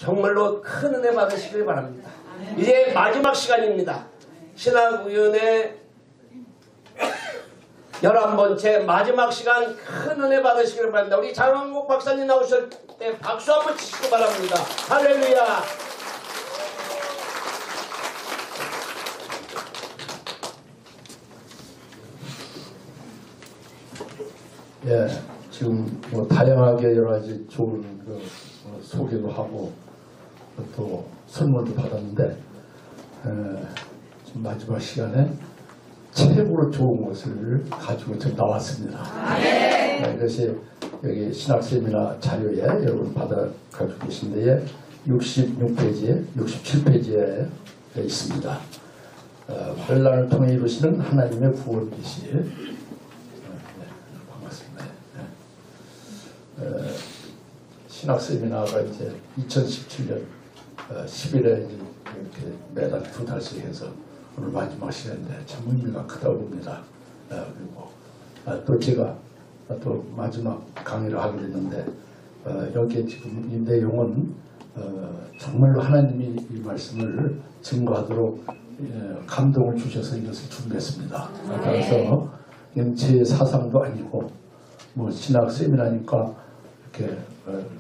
정말로 큰 은혜 받으시길 바랍니다. 이제 마지막 시간입니다. 신학위원회 11번째 마지막 시간 큰 은혜 받으시길 바랍니다. 우리 장원국 박사님 나오실 때 박수 한번 치시기 바랍니다. 할렐루야. 예, 지금 뭐 다양하게 여러 가지 좋은 소개도 하고 또 선물도 받았는데 지금 마지막 시간에 최고로 좋은 것을 가지고 지금 나왔습니다. 이것이 여기 신학세미나 자료에 여러분 받아 가지고 계신 데에 66페이지에 67페이지에 있습니다. 환난을 통해 이루시는 하나님의 구원 계시. 신학 세미나가 이제 2017년 10일에 이렇게 매달 2달씩 해서 오늘 마지막 시간인데 참 의미가 크다고 봅니다. 그리고 또 제가 또 마지막 강의를 하게 됐는데 여기에 지금 이 내용은 정말로 하나님이 이 말씀을 증거하도록 감동을 주셔서 이것을 준비했습니다. 그래서 제 사상도 아니고 뭐 신학 세미나니까 이렇게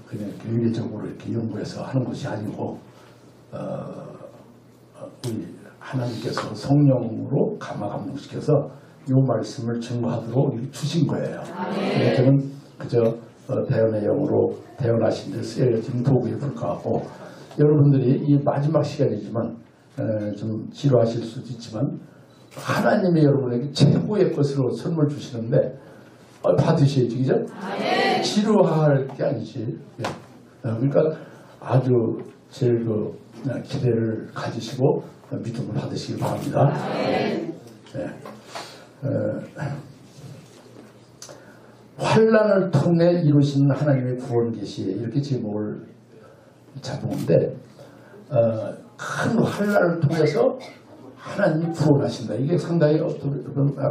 그냥 윤리적으로 이렇게 연구해서 하는 것이 아니고 우리 하나님께서 성령으로 감화감동시켜서 이 말씀을 증거하도록 주신 거예요. 저는 그저 대언의 영으로 대언하신 데 쓰여진 도구에 불과하고 여러분들이 이 마지막 시간이지만 좀 지루하실 수도 있지만 하나님이 여러분에게 최고의 것으로 선물 주시는데 받으셔야지, 그죠? 지루할 게 아니지. 그러니까 아주 제일 기대를 가지시고 믿음을 받으시기 바랍니다. 환난을 통해 이루시는 하나님의 구원 계시, 이렇게 제목을 잡았는데 큰 환난을 통해서 하나님이 구원하신다. 이게 상당히 어떤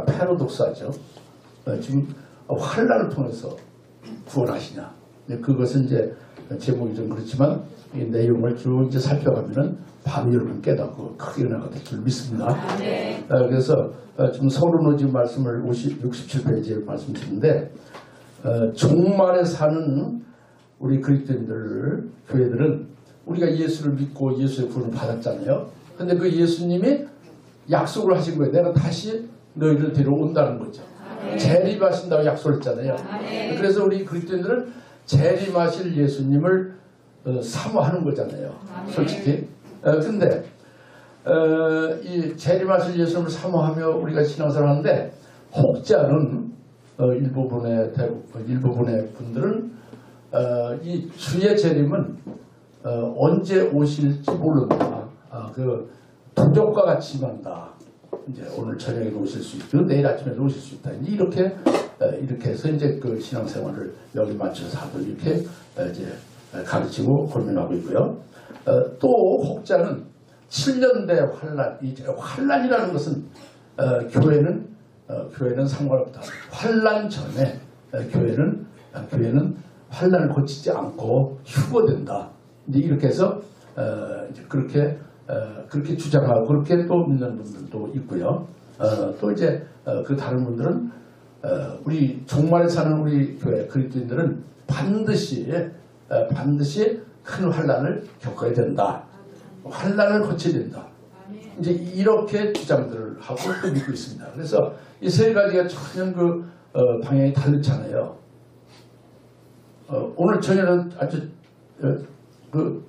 패러독스하죠. 지금 환난을 통해서 구원하시냐. 그것은 이제 제목이 좀 그렇지만 이 내용을 쭉 이제 살펴가면은 바로 여러분 깨닫고 크게 은혜가 될 줄 믿습니다. 그래서 지금 서론으로 지금 말씀을 67페이지에 말씀드리는데 종말에 사는 우리 그리스도인들 교회들은 우리가 예수를 믿고 예수의 구원을 받았잖아요. 근데 그 예수님이 약속을 하신 거예요. 내가 다시 너희를 데려온다는 거죠. 재림하신다고 약속했잖아요. 그래서 우리 그리스도인들은 재림하실 예수님을 사모하는 거잖아요. 솔직히. 근데 이 재림하실 예수님을 사모하며 우리가 신앙생활을 하는데 혹자는 일부분의 분들은 이 주의 재림은 언제 오실지 모른다. 그 도적과 같이 임한다. 이제 오늘 저녁에 오실 수 있고 내일 아침에 오실 수 있다. 이렇게 해서 이제 그 신앙생활을 여기 맞춰서 하고 이렇게 이제 가르치고 고민하고 있고요. 또 혹자는 7년대 환란, 이제 환란이라는 것은 교회는 상관없다. 환란 전에 교회는 환란을 거치지 않고 휴거된다. 이제 이렇게 해서 이제 그렇게 주장하고 그렇게 또 믿는 분들도 있고요. 또 이제 그 다른 분들은 우리 종말에 사는 우리 교회 그리스도인들은 반드시 큰 환란을 겪어야 된다. 환란을 거쳐야 된다. 이제 이렇게 주장들을 하고 또 믿고 있습니다. 그래서 이 세 가지가 전혀 방향이 다르잖아요. 오늘 저녁은 아주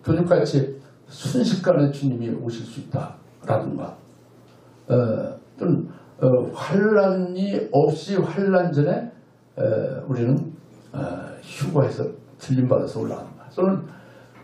교육같이 순식간에 주님이 오실 수 있다라든가 또는 환란이 없이 환란 전에 우리는 휴거해서 들림받아서 올라간다. 또는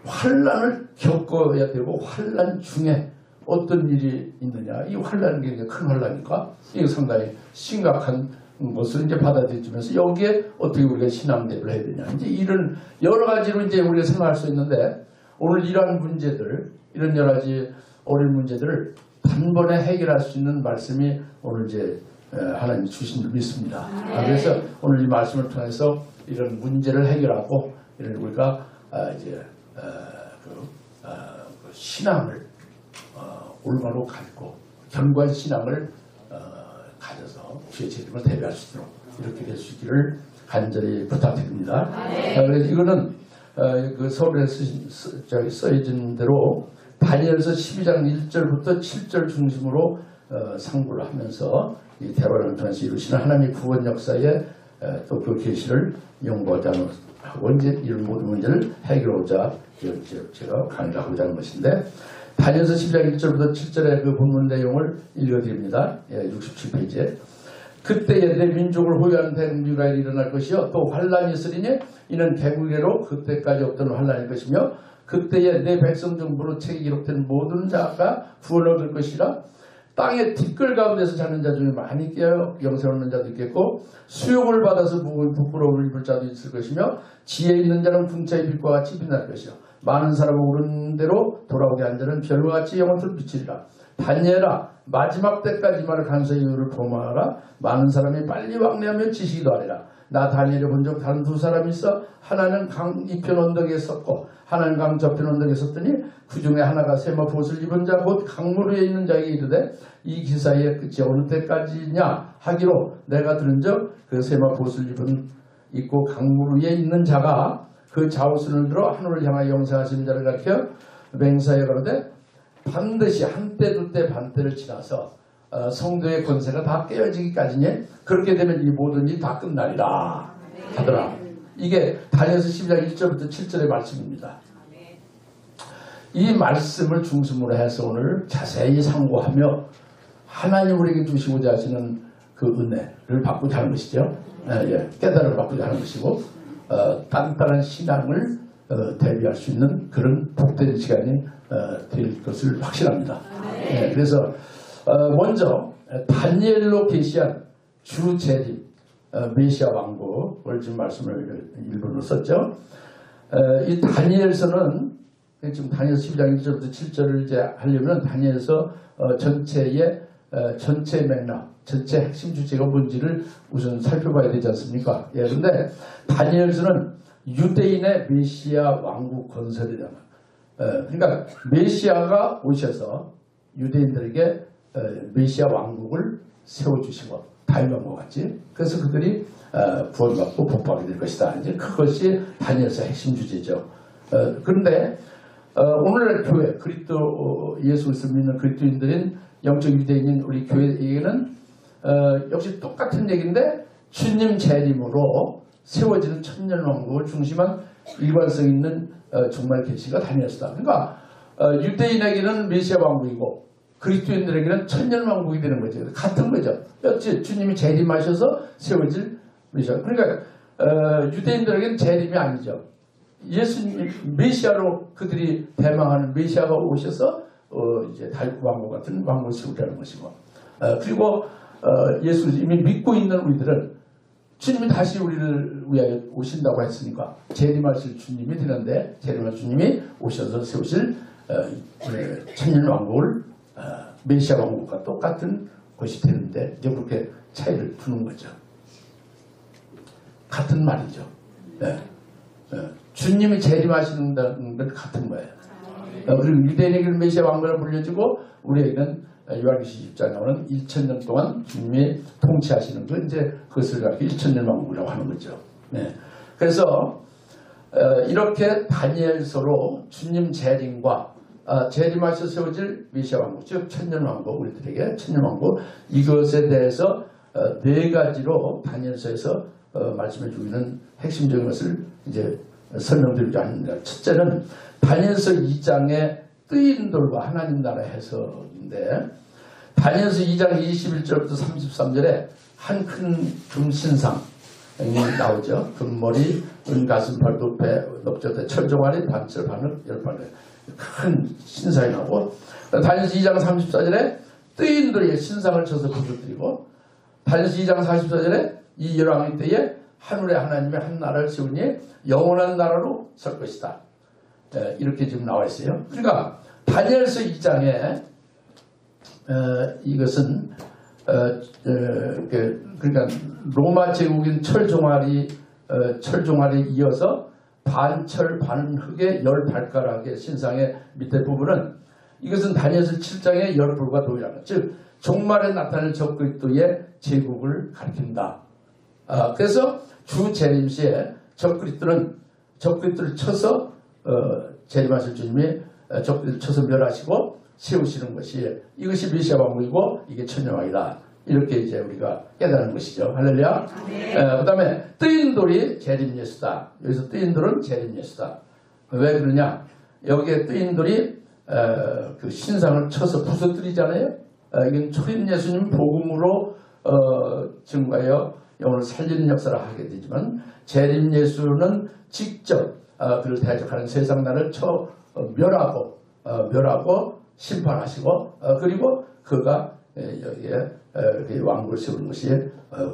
환란을 겪어야 되고 환란 중에 어떤 일이 있느냐. 이 환란이 굉장히 큰 환란이니까 이게 상당히 심각한 것을 이제 받아들이면서 여기에 어떻게 우리가 신앙대를 해야 되냐. 이제 이런 여러 가지로 이제 우리가 생각할 수 있는데 오늘 이러한 문제들, 이런 여러 가지 어려운 문제들을 단번에 해결할 수 있는 말씀이 오늘 이제 하나님이 주신 줄 믿습니다. 그래서 오늘 이 말씀을 통해서 이런 문제를 해결하고 이런 우리가 이제 그 신앙을 올바로 가지고 견고한 신앙을 가져서 주의 재림을 대비할 수 있도록 이렇게 될 수 있기를 간절히 부탁드립니다. 그래서 이거는 그 서울에 써있는 대로 다니엘서 12장 1절부터 7절 중심으로 상고를 하면서 이 대화를 통해서 이루시는 하나님의 구원 역사에 또 그 계시를 연구하자 하고 이제 이런 모든 문제를 해결하고자 제가 강의를 하고자 하는 것인데, 다니엘서 12장 1절부터 7절의 그 본문 내용을 읽어드립니다. 67페이지에 그때에 내 민족을 호위하는 대국류가 일어날 것이요 또 환란이 있으리니 이는 개국에로 그때까지 없던 환란일 것이며 그때에 내 백성 중 무릇 책이 기록된 모든 자가 구원을 얻을 것이라. 땅의 티끌 가운데서 자는 자 중에 많이 깨어 영생 얻는 자도 있겠고 수욕을 받아서 부끄러움을 입을 자도 있을 것이며 지혜 있는 자는 궁짜의 빛과 같이 빛날 것이요 많은 사람을 오른 대로 돌아오게 한 자는 별과 같이 영원토록 비치리라. 다니엘아 마지막 때까지 말을 간서히 이유를 포망하라. 많은 사람이 빨리 왕래하며 지시기도 하리라. 나 다니엘을 본 적 다른 두 사람이 있어. 하나는 강 이편 언덕에 섰고 하나는 강 저편 언덕에 섰더니 그 중에 하나가 세마포 옷을 입은 자 곧 강물 위에 있는 자에게 이르되 이 기사의 끝이 어느 때까지냐 하기로 내가 들은즉 그 세마포 옷을 입고 강물 위에 있는 자가 그 좌우선을 들어 하늘을 향하여 영생하시는 자를 가리켜 맹세하여 가로되 반드시 한때 두때 반때를 지나서 성도의 권세가 다 깨어지기까지니 그렇게 되면 이 모든 일이 다 끝나리라 하더라. 이게 다니엘서 12장 1절부터 7절의 말씀입니다. 이 말씀을 중심으로 해서 오늘 자세히 상고하며 하나님 우리에게 주시고자 하시는 그 은혜를 받고자 하는 것이죠. 깨달음을 받고자 하는 것이고 단단한 신앙을 대비할 수 있는 그런 복된 시간이 될 것을 확신합니다. 그래서 먼저 다니엘로 계시한 주 재림 메시아 왕국을 지금 말씀을 일본으로 썼죠. 이 다니엘서는 지금 다니엘서 12장 1절부터 7절을 이제 하려면 다니엘서 전체의 전체 맥락, 전체 핵심 주제가 뭔지를 우선 살펴봐야 되지 않습니까? 그런데 다니엘서는 유대인의 메시아 왕국 건설이라는 그러니까 메시아가 오셔서 유대인들에게 메시아 왕국을 세워주시고 다윗왕과 같이 그래서 그들이 구원받고 복받게 될 것이다. 이제 그것이 다니엘서 핵심 주제죠. 그런데 오늘날 교회 그리스도 예수를 믿는 그리스도인들인 영적 유대인인 우리 교회에게는 역시 똑같은 얘기인데 주님 재림으로 세워지는 천년왕국을 중심한 일관성 있는 정말 계시가 다니엘서다. 그러니까 유대인에게는 메시아 왕국이고 그리스도인들에게는 천년왕국이 되는 거죠. 같은 거죠. 역시 주님이 재림하셔서 세워질 메시아. 그러니까 유대인들에게는 재림이 아니죠. 예수님 메시아로 그들이 대망하는 메시아가 오셔서 이제 다윗 왕국 같은 왕국을 세우려는 것이고 그리고 예수를 이미 믿고 있는 우리들은 주님이 다시 우리를 위하여 오신다고 했으니까 재림하실 주님이 되는데 재림하실 주님이 오셔서 세우실 천년왕국을 메시아 왕국과 똑같은 것이 되는데 이제 그렇게 차이를 두는 거죠. 같은 말이죠. 주님이 재림하시는 건 같은 거예요. 그리고 유대인에게는 메시아 왕국을 물려주고 우리에게는 요한계시 10장에 나오는 1000년 동안 주님이 통치하시는 거 이제 그것을 가지고 1000년 왕국이라고 하는 거죠. 그래서 이렇게 다니엘서로 주님 재림과 재림하셔 세워질 메시아 왕국, 즉 천년왕국, 우리들에게 천년왕국 이것에 대해서 네 가지로 다니엘서에서 말씀해 주기는 핵심적인 것을 이제 설명드리자 합니다. 첫째는 다니엘서 2장의 뜨인 돌과 하나님 나라 해석인데 다니엘서 2장 21절부터 33절에 한 큰 금신상이 나오죠. 금머리, 은가슴팔, 두패, 넓적대, 철종아리, 반철, 바늘, 열반을 큰 신상이 나오고 다니엘서 2장 34절에 뜨인 돌에 신상을 쳐서 부서뜨리고 다니엘서 2장 44절에 이 열왕의 때에 하늘의 하나님의 한 나라를 세우니 영원한 나라로 설 것이다. 이렇게 지금 나와 있어요. 그러니까 다니엘서 2장에 이것은 그러니까 로마 제국인 철종아리 이어서 반철 반흙의 18가락의 신상의 밑에 부분은 이것은 다니엘서 7장의 열불과 동일한 즉 종말에 나타날 적그리스도의 제국을 가리킨다. 그래서 주 재림 시에 적그리스도를 쳐서 재림하실 주님이 적그리스도를 쳐서 멸하시고 세우시는 것이 이것이 메시아 왕국이고 이게 천년왕이다. 이렇게 이제 우리가 깨달은 것이죠. 할렐루야. 그 다음에 뜨인 돌이 재림 예수다. 여기서 뜨인 돌은 재림 예수다. 왜 그러냐? 여기에 뜨인 돌이 그 신상을 쳐서 부서뜨리잖아요. 이건 초림 예수님 복음으로 증거하여 영혼을 살리는 역사를 하게 되지만 재림 예수는 직접 그를 대적하는 세상 나를 쳐 멸하고 심판하시고 그리고 그가 여기에 왕국을 세우는 것이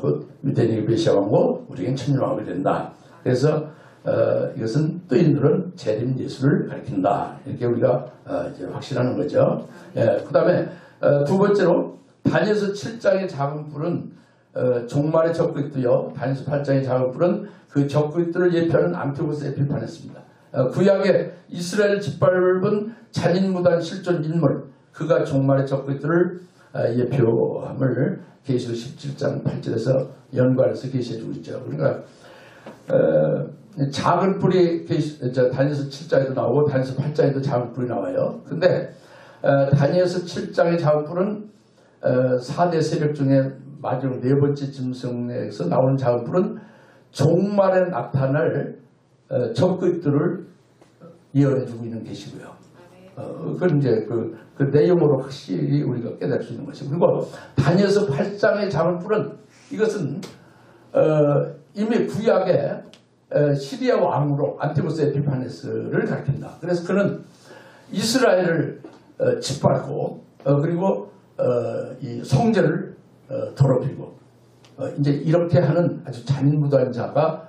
곧 유대인의 메시아 왕국 우리에겐 천년왕국이 된다. 그래서 이것은 뜨인들은 재림 예수를 가리킨다. 이렇게 우리가 이제 확신하는 거죠. 그 다음에 두 번째로 다니엘서 7장의 작은 뿔은 종말의 적그리스도요. 다니엘서 8장의 작은 뿔은 그 적그리스도를 예표하는 안티고스 에피파네스입니다. 구약의 이스라엘 짓밟은 잔인무단 실존 인물 그가 종말의 적그리스도를 예표함을 계시록 17장 8절에서 연관해서 계시해주고 있죠. 그러니까 작은 뿔이 다니엘서 7장에도 나오고 다니엘서 8장에도 작은 뿔이 나와요. 근데 다니엘서 7장의 작은 뿔은 4대 세력 중에 마지막 네 번째 짐승에서 나오는 작은 뿔은 종말에 나타날 적그리스도를 예언해주고 있는 계시고요. 그건 이제 그 내용으로 확실히 우리가 깨달을 수 있는 것이고 그리고 다니엘서 8장의 작은 뿔은 이것은 이미 구약의 시리아 왕으로 안티고스 에피파네스를 가리킨다. 그래서 그는 이스라엘을 짓밟고 그리고 이 성전을 더럽히고 이제 이렇게 하는 아주 잔인무도한 자가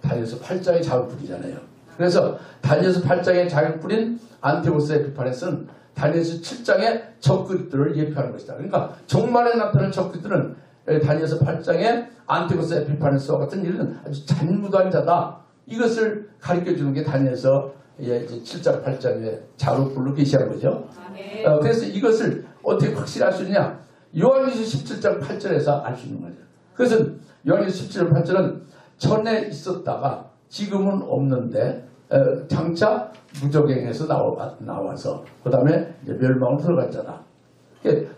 다니엘서 8장의 작은 뿔이잖아요. 그래서 다니엘서 8장의 작은 뿔인 안티고스 에피파네스는 다니엘서 7장의 적그리스도를 예표하는 것이다. 그러니까 종말에 나타나는 적그리스도는 다니엘서 8장의 안티고스 에피파네스와 같은 일은 아주 잔무도한 자다. 이것을 가르쳐주는 게 다니엘서 7장 8장의 작은 뿔로 계시한 거죠. 그래서 이것을 어떻게 확실히 알 수 있느냐? 요한계시록 17장 8절에서 알 수 있는 거죠. 그래서 요한계시록 17장 8절은 전에 있었다가 지금은 없는데 장차 무적행에서 나와서 그 다음에 멸망으로 들어갔잖아.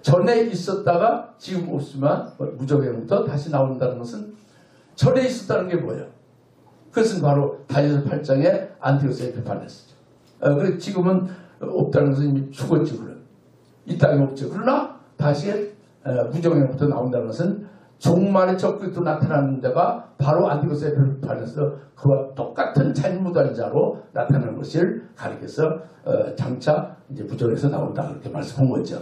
전에 있었다가 지금 없으면 무적행부터 다시 나온다는 것은 전에 있었다는 게 뭐예요? 그것은 바로 다니엘서 8장의 안티고스 에피파네스죠. 그래서 지금은 없다는 것은 이미 죽었지. 그럼 이 땅에 없죠. 그러나 다시 무적행부터 나온다는 것은 종말의 적그리스도 나타나는 데가 바로 안티고스 에피파네스 그와 똑같은 잔무도한 자로 나타나는 것을 가리켜서 장차 이제 무적에서 나온다 그렇게 말씀한 거죠.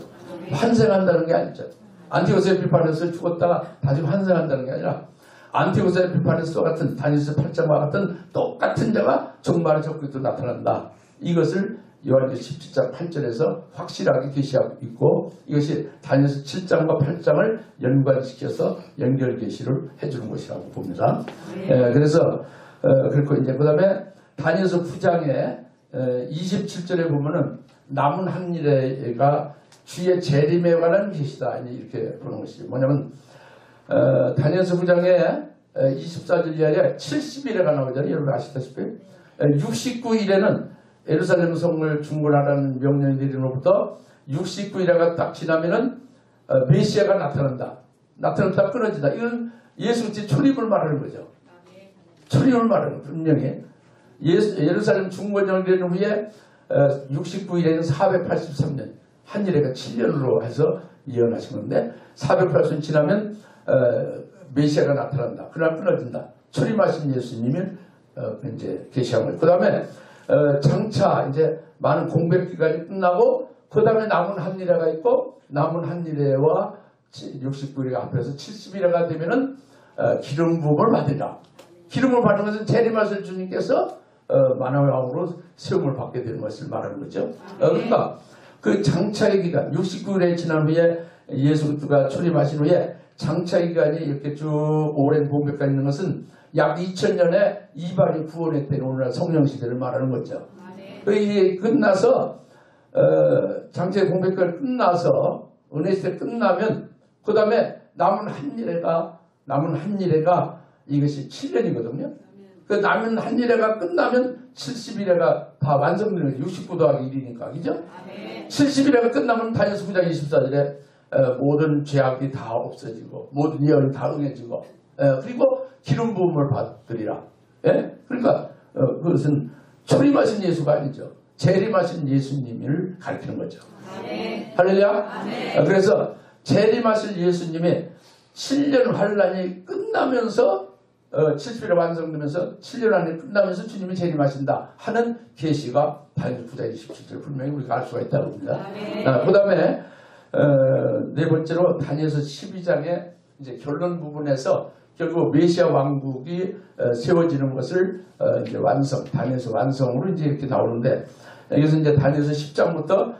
환생한다는 게 아니죠. 안티고스 에피파네스 죽었다가 다시 환생한다는 게 아니라 안티고스 에피파네스와 같은 다니엘서 8장과 같은 똑같은 자가 종말의 적그리스도 나타난다. 이것을 요한계시록 17장 8절에서 확실하게 계시하고 있고 이것이 다니엘서 7장과 8장을 연관시켜서 연결 계시를 해주는 것이라고 봅니다. 그래서 그렇고 이제 그다음에 다니엘서 9장에 27절에 보면은 남은 한 일에가 주의 재림에 관한 계시다 이렇게 보는 것이죠. 뭐냐면 다니엘서 9장에 24절 이하에 70일에가 나오잖아요. 여러분 아시다시피 69일에는 예루살렘 성을 중건하라는 명령이 내리로부터 69일에가 딱 지나면은 메시아가 나타난다. 나타났다 끊어진다. 이건 예수 그리스도의 초림을 말하는 거죠. 초림을 말하는 거예요. 분명히 예루살렘 중건이 되는 후에 69일에는 483년 한 일에가 7년으로 해서 예언하신 건데 480년 지나면 메시아가 나타난다. 그날 끊어진다. 초림하신 예수님이 이제 계시한 거예요. 그 다음에 장차 이제 많은 공백 기간이 끝나고 그 다음에 남은 한 일회가 있고 남은 한 일회와 69일에 앞에서 70일회가 되면은 기름 부음을 받으라. 기름을 받는 것은 재림하실 주님께서 만왕의 왕으로 세움을 받게 되는 것을 말하는 거죠. 그러니까 그 장차의 기간 69일에 지난 후에 예수 그리스도가 초림하신 후에 장차의 기간이 이렇게 쭉 오랜 공백가 있는 것은 약 2000년에 이방이 구원했던 오늘날 성령시대를 말하는 거죠. 이게 끝나서 장세 공백기가 끝나서 은혜시대 끝나면 그 다음에 남은 한 일회가 이것이 7년이거든요. 그 남은 한 일회가 끝나면 70일회가 다 완성되는 거죠. 69 더하기 1이니까. 그죠? 70일회가 끝나면 다니엘서 9장 24절에 모든 죄악이 다 없어지고 모든 예언이 다 응해지고 그리고 기름 부음을 받으리라. 예? 그러니까 그것은 초림하신 예수가 아니죠. 재림하신 예수님을 가리키는 거죠. 할렐루야. 그래서 재림하실 예수님의 7년 환란이 끝나면서 70일에 완성되면서 7년 안에 끝나면서 주님이 재림하신다 하는 계시가 다니엘서 9장 27절 분명히 우리가 알 수가 있다고 봅니다. 그 다음에 네 번째로 다니엘서 12장의 이제 결론 부분에서 결국 메시아 왕국이 세워지는 것을 이제 다니엘서 완성으로 이제 이렇게 나오는데 여기서 이제 다니엘서 10장부터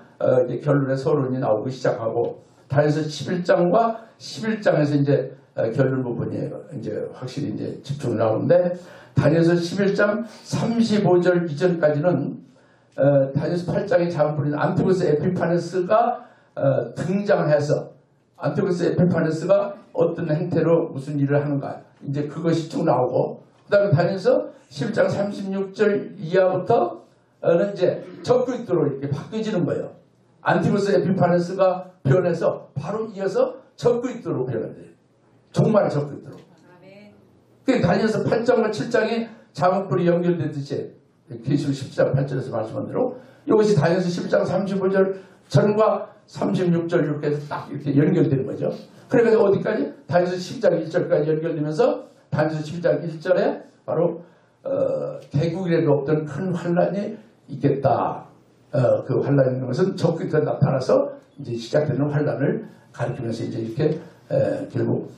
이제 결론의 서론이 나오기 시작하고 다니엘서 11장과 11장에서 이제 결론 부분이 이제 확실히 이제 집중이 나오는데 다니엘서 11장 35절 이전까지는 다니엘서 8장의 장군인 안티고스 에피파네스가 등장해서 안티고스 에피파네스가 어떤 행태로 무슨 일을 하는가 이제 그것이 쭉 나오고 그 다음에 다니엘서 11장 36절 이하부터는 이제 적그리스도로 이렇게 바뀌어지는 거예요. 안티고스 에피파네스가 변해서 바로 이어서 적그리스도로 변해요. 정말 적그리스도로. 그러니까 다니엘서 8장과 7장이 자목불이 연결되듯이 계시록 10장 8절에서 말씀한 대로 이것이 다니엘서 11장 35절 전과 36절 이렇게 해서 딱 이렇게 연결되는 거죠. 그래서 어디까지? 다니엘서 10장 1절까지 연결되면서 다니엘서 10장 1절에 바로 개국이라도 없던 큰 환란이 있겠다. 그 환란이 있는 것은 적그리스도가 나타나서 이제 시작되는 환란을 가리키면서 이제 이렇게 결국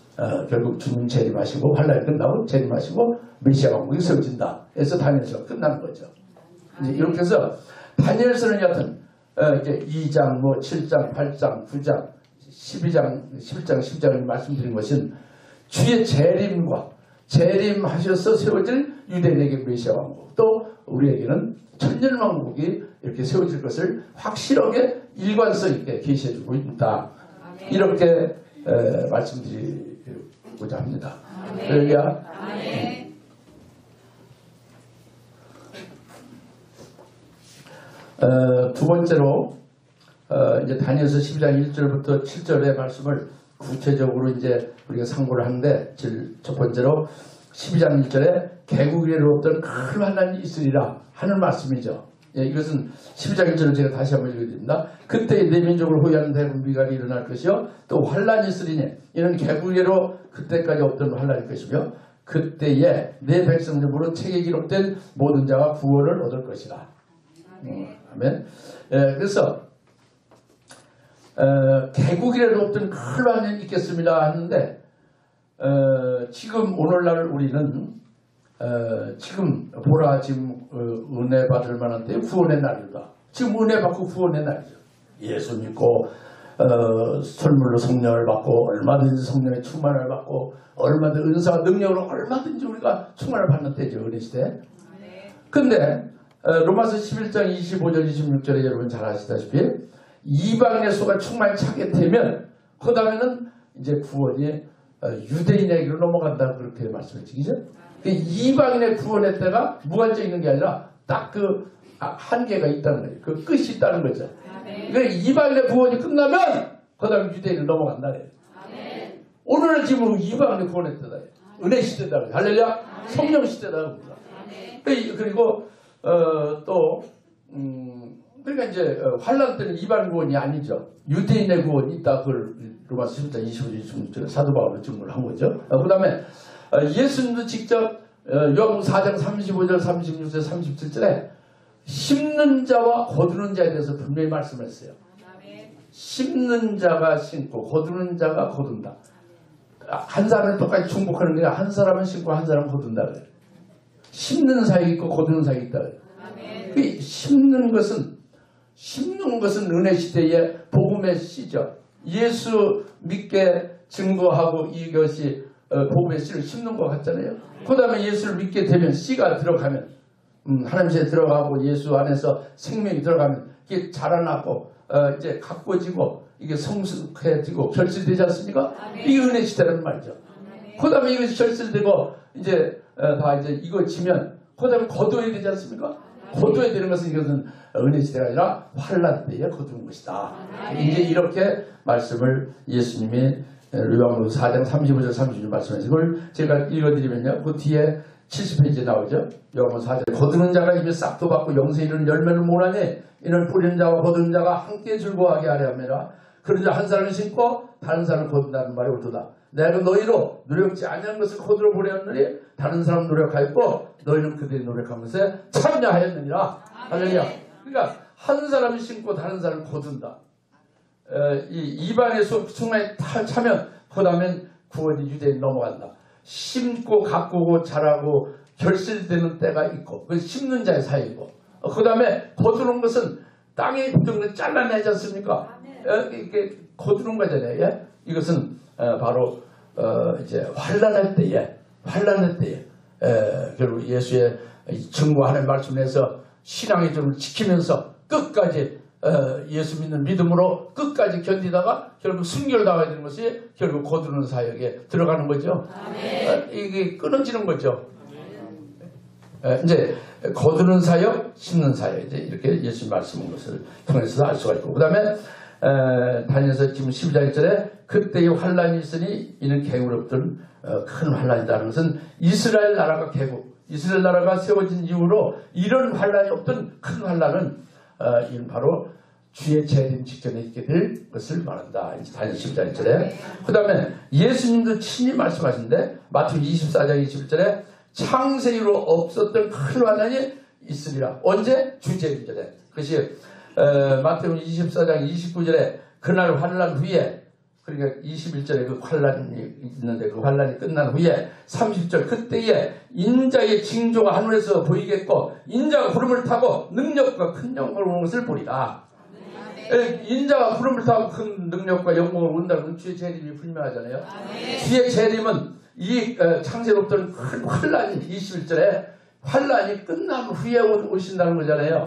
주님 재림하시고 환란이 끝나고 재림하시고 메시아 왕국이 세워진다. 해서 다니엘서가 끝나는 거죠. 이제 이렇게 해서 다니엘서는 여하튼 이제 2장, 7장, 8장, 9장, 12장, 11장, 12장을 말씀드린 것은 주의 재림과 재림하셔서 세워질 유대인에게 메시아 왕국 또 우리에게는 천년왕국이 이렇게 세워질 것을 확실하게 일관성 있게 계시해주고 있다. 이렇게 말씀드리고자 합니다. 할렐루야. 두 번째로 이제 다니엘서 12장 1절부터 7절의 말씀을 구체적으로 이제 우리가 상고를 하는데 첫 번째로 12장 1절에 개국이로 없던 큰 환난이 있으리라 하는 말씀이죠. 예, 이것은 12장 1절을 제가 다시 한번 읽어드립니다. 그때 내 민족을 호위하는 대군 미갈이 일어날 것이요 또 환난이 있으리니 이는 개국이로 그때까지 없던 환난일 것이며 그때에 내 백성들로 책에 기록된 모든 자가 구원을 얻을 것이라. 아멘. 예, 그래서 개국이라도 없던 큰 환난이 있겠습니다 하는데 지금 오늘날 우리는 지금 보라 지금 은혜 받을 만한 때 구원의 날이다. 지금 은혜 받고 구원의 날이죠. 예수 믿고 선물로 성령을 받고 얼마든지 성령의 충만을 받고 얼마든지 은사와 능력으로 얼마든지 우리가 충만을 받는 때죠. 은혜 시대. 근데 로마서 11장 25절 26절에 여러분 잘 아시다시피 이방인의 수가 충만히 차게 되면 그 다음에는 이제 구원이 유대인에게로 넘어간다 그렇게 말씀했죠. 이방인의 구원의 때가 무한정 게 아니라 딱 그 한계가 있다는 거예요. 그 끝이 있다는 거죠. 그러니까 이방인의 구원이 끝나면 그 다음에 유대인을 넘어간다. 오늘은 지금 이방인의 구원의 때다. 은혜 시대다. 할렐루야. 성령 시대다. 그리고 또 그러니까 이제 환란 때는 이방 구원이 아니죠. 유대인의 구원이 있다. 그걸 로마서 10장 25절 26절에 사도 바울로 증거를 한 거죠. 그 다음에 예수님도 직접 요한복음 4장 35절 36절 37절에 심는 자와 거두는 자에 대해서 분명히 말씀했어요. 심는 자가 심고 거두는 자가 거둔다. 한 사람은 똑같이 중복하는 게 아니라 한 사람은 심고 한 사람은 거둔다. 심는 사역이 있고 거두는 사역이 있다. 그 심는 것은 은혜 시대의 복음의 씨죠. 예수 믿게 증거하고 이것이 복음의 씨를 심는 것 같잖아요. 그 다음에 예수를 믿게 되면 씨가 들어가면 하나님 씨에 들어가고 예수 안에서 생명이 들어가면 이게 자라나고 이제 가꿔지고 이게 성숙해지고 결실되지 않습니까? 이게 은혜 시대라는 말이죠. 그 다음에 이것이 결실되고 이제 다 이제 이거지면 그 다음에 거둬야 되지 않습니까? 거둬야 되는 것은 이것은 은혜 시대가 아니라 환란 때에 거두는 것이다. 이제 이렇게 말씀을 예수님이 요한복음 4장 35절 36절 말씀하신 걸 제가 읽어드리면요. 그 뒤에 70페이지에 나오죠. 요한복음 4장 거두는 자가 입에 싹도 받고 영생에 이르는 열매를 못하니 이는 뿌리는 자와 거두는 자가 함께 즐거워하게 하려 함이라. 그런 자 한 사람을 심고 다른 사람을 거둔다는 말이 옳도다. 내가 너희로 노력지 아니한 것을 거두어 보내었느니 다른 사람 노력하였고 너희는 그들이 노력한 것에 참여하였느니라. 할렐루야. 그러니까 한 사람이 심고 다른 사람을 거둔다. 이 이방의 순간에 차면 그 다음엔 구원이 유대인 넘어간다. 심고 가꾸고 자라고 결실되는 때가 있고 그 심는 자의 사이고 그 다음에 거두는 것은 땅에 붙은 걸 잘라내지 않습니까? 이렇게 거두는 거잖아요. 예? 이것은 바로 이제 환란할 때에 결국 예수의 증거하는 말씀에서 신앙의 점을 지키면서 끝까지 예수 믿는 믿음으로 끝까지 견디다가 결국 순결당하게 되는 것이 결국 거두는 사역에 들어가는 거죠. 이게 끊어지는 거죠. 이제 거두는 사역, 심는 사역 이제 이렇게 예수님 말씀한 것을 통해서 알 수가 있고 그 다음에 다니엘서 지금 12장 1절에 그때의 환란이 있으니 이는 개울없던 큰 환란이라는 것은 이스라엘 나라가 이스라엘 나라가 세워진 이후로 이런 환란이 없던 큰 환란은 이는 바로 주의 재림 직전에 있게 될 것을 말한다. 다니엘 12장 1절에 그 다음에 예수님도 친히 말씀하신데 마태복음 24장 21절에 창세기로 없었던 큰 환란이 있으리라. 언제? 주 재림 전에. 그것이 마태복음 24장 29절에 그날 환란 후에 그러니까 21절에 그 환란이 있는데 그 환란이 끝난 후에 30절 그때에 인자의 징조가 하늘에서 보이겠고 인자가 구름을 타고 능력과 큰 영광을 오는 것을 보리라. 인자가 구름을 타고 큰 능력과 영광을 온다는 건 주의 재림이 분명하잖아요. 주의 재림은 이 창세로부터 큰 환란이 21절에 환란이 끝난 후에 오신다는 거잖아요.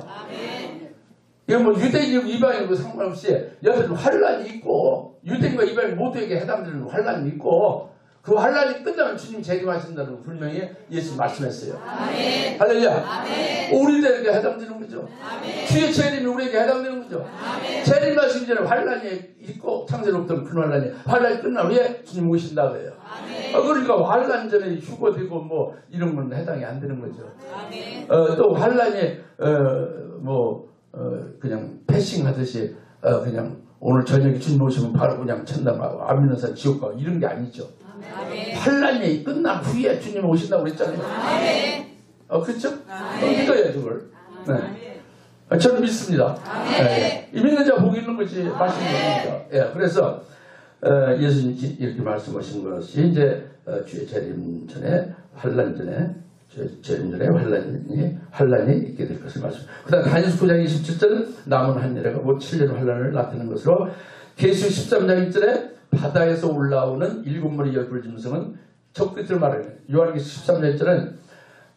이거 뭐 유대인이고 이방인이고 상관없이 여튼 환란이 있고 유대인과 이방인 모두에게 해당되는 환란이 있고 그 환란이 끝나면 주님 재림하신다는 거 분명히 예수 말씀했어요. 할렐루야. 우리들에게 해당되는 거죠. 주의 재림이 우리에게 해당되는 거죠. 재림하시기 전에 환란이 있고 창세로부터 큰 환란이 끝난 후에 주님 오신다 그래요. 그러니까 환란 전에 휴거되고 뭐 이런 건 해당이 안 되는 거죠. 또 환란이 그냥 패싱 하듯이 그냥 오늘 저녁에 주님 오시면 바로 그냥 천당 가고 안 믿는 사람 지옥 가고 이런 게 아니죠. 환란이 끝난 후에 주님 오신다고 그랬잖아요. 그렇죠? 믿어야 그걸. 네. 저는 믿습니다. 믿는 자 복이 있는 것이 말씀이 됩니다. 그래서 예수님이 이렇게 말씀하신 것이 이제 주의 재림 전에 환란 전에 재림 전에 환란이 있게 될 것을 말씀합니다. 그 다음 다니엘서 9장 27절은 남은 한 예라가 곧 7년 환란을 나타내는 것으로 계시 13장 1절에 바다에서 올라오는 7머리 열불 짐승은 저 끝을 말해요. 요한계시 13장 1절은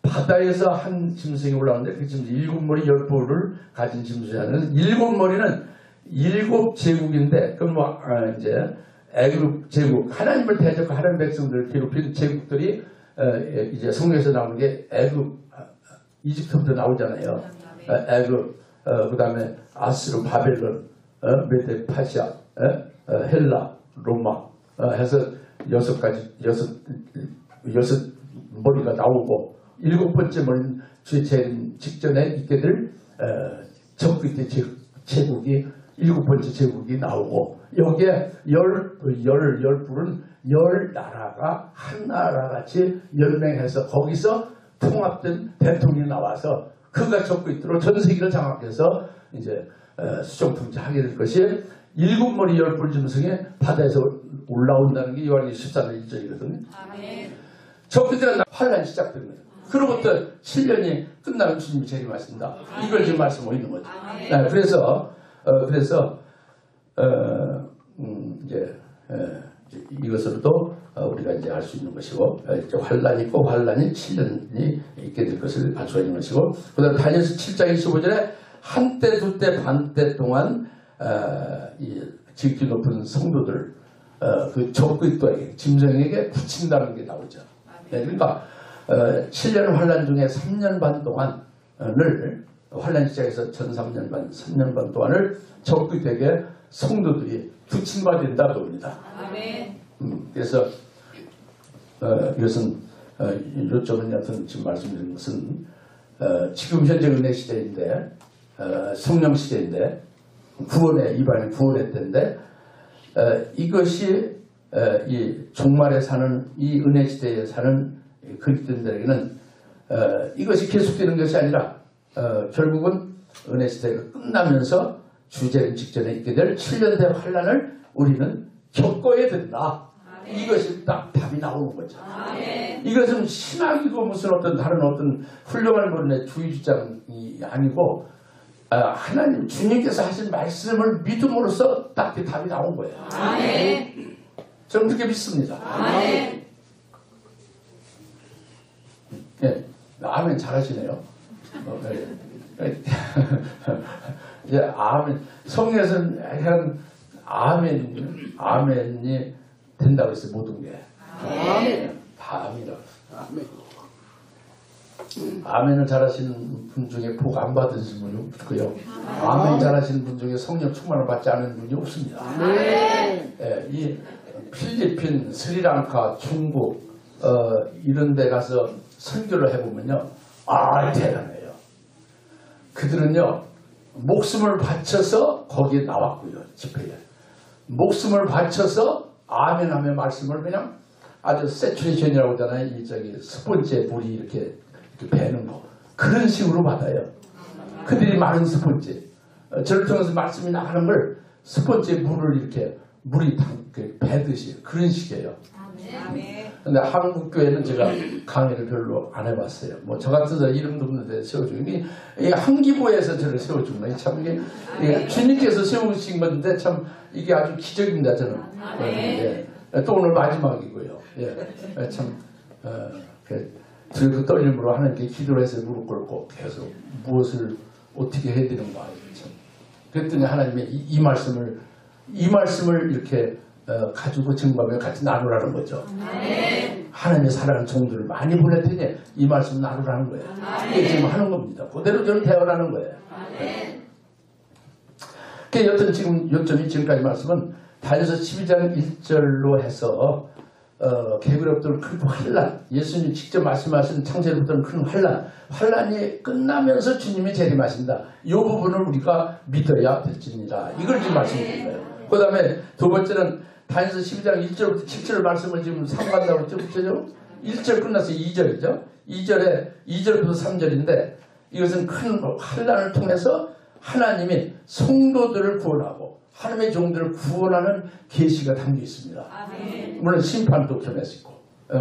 바다에서 한 짐승이 올라오는데 그 짐승 7머리 열불을 가진 짐승이라는 7머리는 7제국인데 그건 이제 애굽 제국 하나님을 대적한 하나님 백성들을 괴롭힌 제국들이 이제 성경에서 나오는 게 애굽 이집트부터 나오잖아요. 애굽 그 다음에 아스르 바벨론 메데 파시아 헬라 로마 해서 6 머리가 나오고 7번째 머리는 주의 재림 직전에 있게 될 저 끝의 제국이 7번째 제국이 나오고 여기에 열불은 10나라가 한 나라같이 연맹해서 거기서 통합된 대통령이 나와서 그가 적고 있도록 전 세계를 장악해서 이제 수정통제하게 될 것이 7머리 열불 짐승이 바다에서 올라온다는 게 요한계시 14장 1절이거든요. 적그들은 환란이 시작됩니다. 그로부터 7년이 끝나면 주님이 재림하신다. 이걸 지금 말씀하고 있는 거죠. 그래서 이제 이것으로도 우리가 이제 알 수 있는 것이고, 이제 환란이 있고 환란이 7년이 있게 될 것을 알 수가 있는 것이고, 그다음 다니엘서 7장 25절에 한때 두때 반때 동안 이 지극히 높은 성도들 그 적그리스도에게 짐승에게 붙인다는 게 나오죠. 네, 그러니까 7년 환란 중에 3년 반 동안을 환란 시작해서 1003년 반, 3년 반 동안을 적그리스도에게 성도들이 붙임바 된다고 봅니다. 그래서 이것은 요점은 여튼 지금 말씀드린 것은 지금 현재 은혜 시대인데 성령 시대인데 구원의 이반의 구원의 때인데 이것이 이 종말에 사는 이 은혜 시대에 사는 그리스도인들에게는 이것이 계속되는 것이 아니라 결국은 은혜 시대가 끝나면서 주재림 직전에 있게 될 7년대 환란을 우리는 겪어야 된다. 이것이 딱 답이 나오는 거죠. 이것은 신학이고 무슨 어떤 다른 어떤 훌륭한 분의 주의 주장이 아니고 하나님 주님께서 하신 말씀을 믿음으로써 딱 그 답이 나온 거예요. 저는 그렇게 믿습니다. 예, 아멘 잘하시네요. 예, 아멘. 성경에서는 한 아멘이 된다고 했어요. 모든 게. 다 아멘이라고. 아멘을 잘하시는 분 중에 복 안 받으신 분이 없고요. 아멘 잘하시는 분 중에 성령 충만을 받지 않은 분이 없습니다. 예, 이 필리핀, 스리랑카, 중국 이런 데 가서 선교를 해보면요. 대단해요. 그들은요. 목숨을 바쳐서 거기에 나왔고요. 집회에. 목숨을 바쳐서 아멘하며 말씀을 그냥 아주 세츄레이션이라고 하잖아요. 이 스폰지에 물이 이렇게 배는 거. 그런 식으로 받아요. 그들이 많은 스폰지. 저를 통해서 말씀이 나가는 걸 스폰지에 물을 이렇게 물이 배듯이 그런 식이에요. 근데 한국 교회는 제가 강의를 별로 안 해봤어요. 뭐 저 같은 사람 이름도 없는데 세워주는 게 한기부에서 저를 세워준 거예요. 참 이게 주님께서 세우신 건데 참 이게 아주 기적입니다. 저는. 예. 또 오늘 마지막이고요. 예. 참 들고 떨림으로 하나님께 기도를 해서 무릎 꿇고 계속 무엇을 어떻게 해야 되는가. 참. 그랬더니 하나님이 이 말씀을 이렇게 가지고 증거하며 같이 나누라는 거죠. 하나님의 사랑하는 종들을 많이 보낼 테니 이 말씀 나누라는 거예요. 이게 지금 하는 겁니다. 그대로 저는 대화하는 거예요. 여튼 지금 요점이 지금까지 말씀은 다니엘서 12장 1절로 해서 개그럽던 큰 환란, 예수님이 직접 말씀하신 창세로부터는 큰 환란이 끝나면서 주님이 재림하신다. 이 부분을 우리가 믿어야 될지니라. 이걸 지금 말씀드린 거예요. 그 다음에 두 번째는 다니엘서 12장 1절부터 7절 말씀을 지금 상관다고 했죠. 1절 끝나서 2절이죠. 2절부터 3절인데 이것은 큰 환란을 통해서 하나님이 성도들을 구원하고 하나님의 종들을 구원하는 계시가 담겨 있습니다. 물론 심판도 겸해서 있고.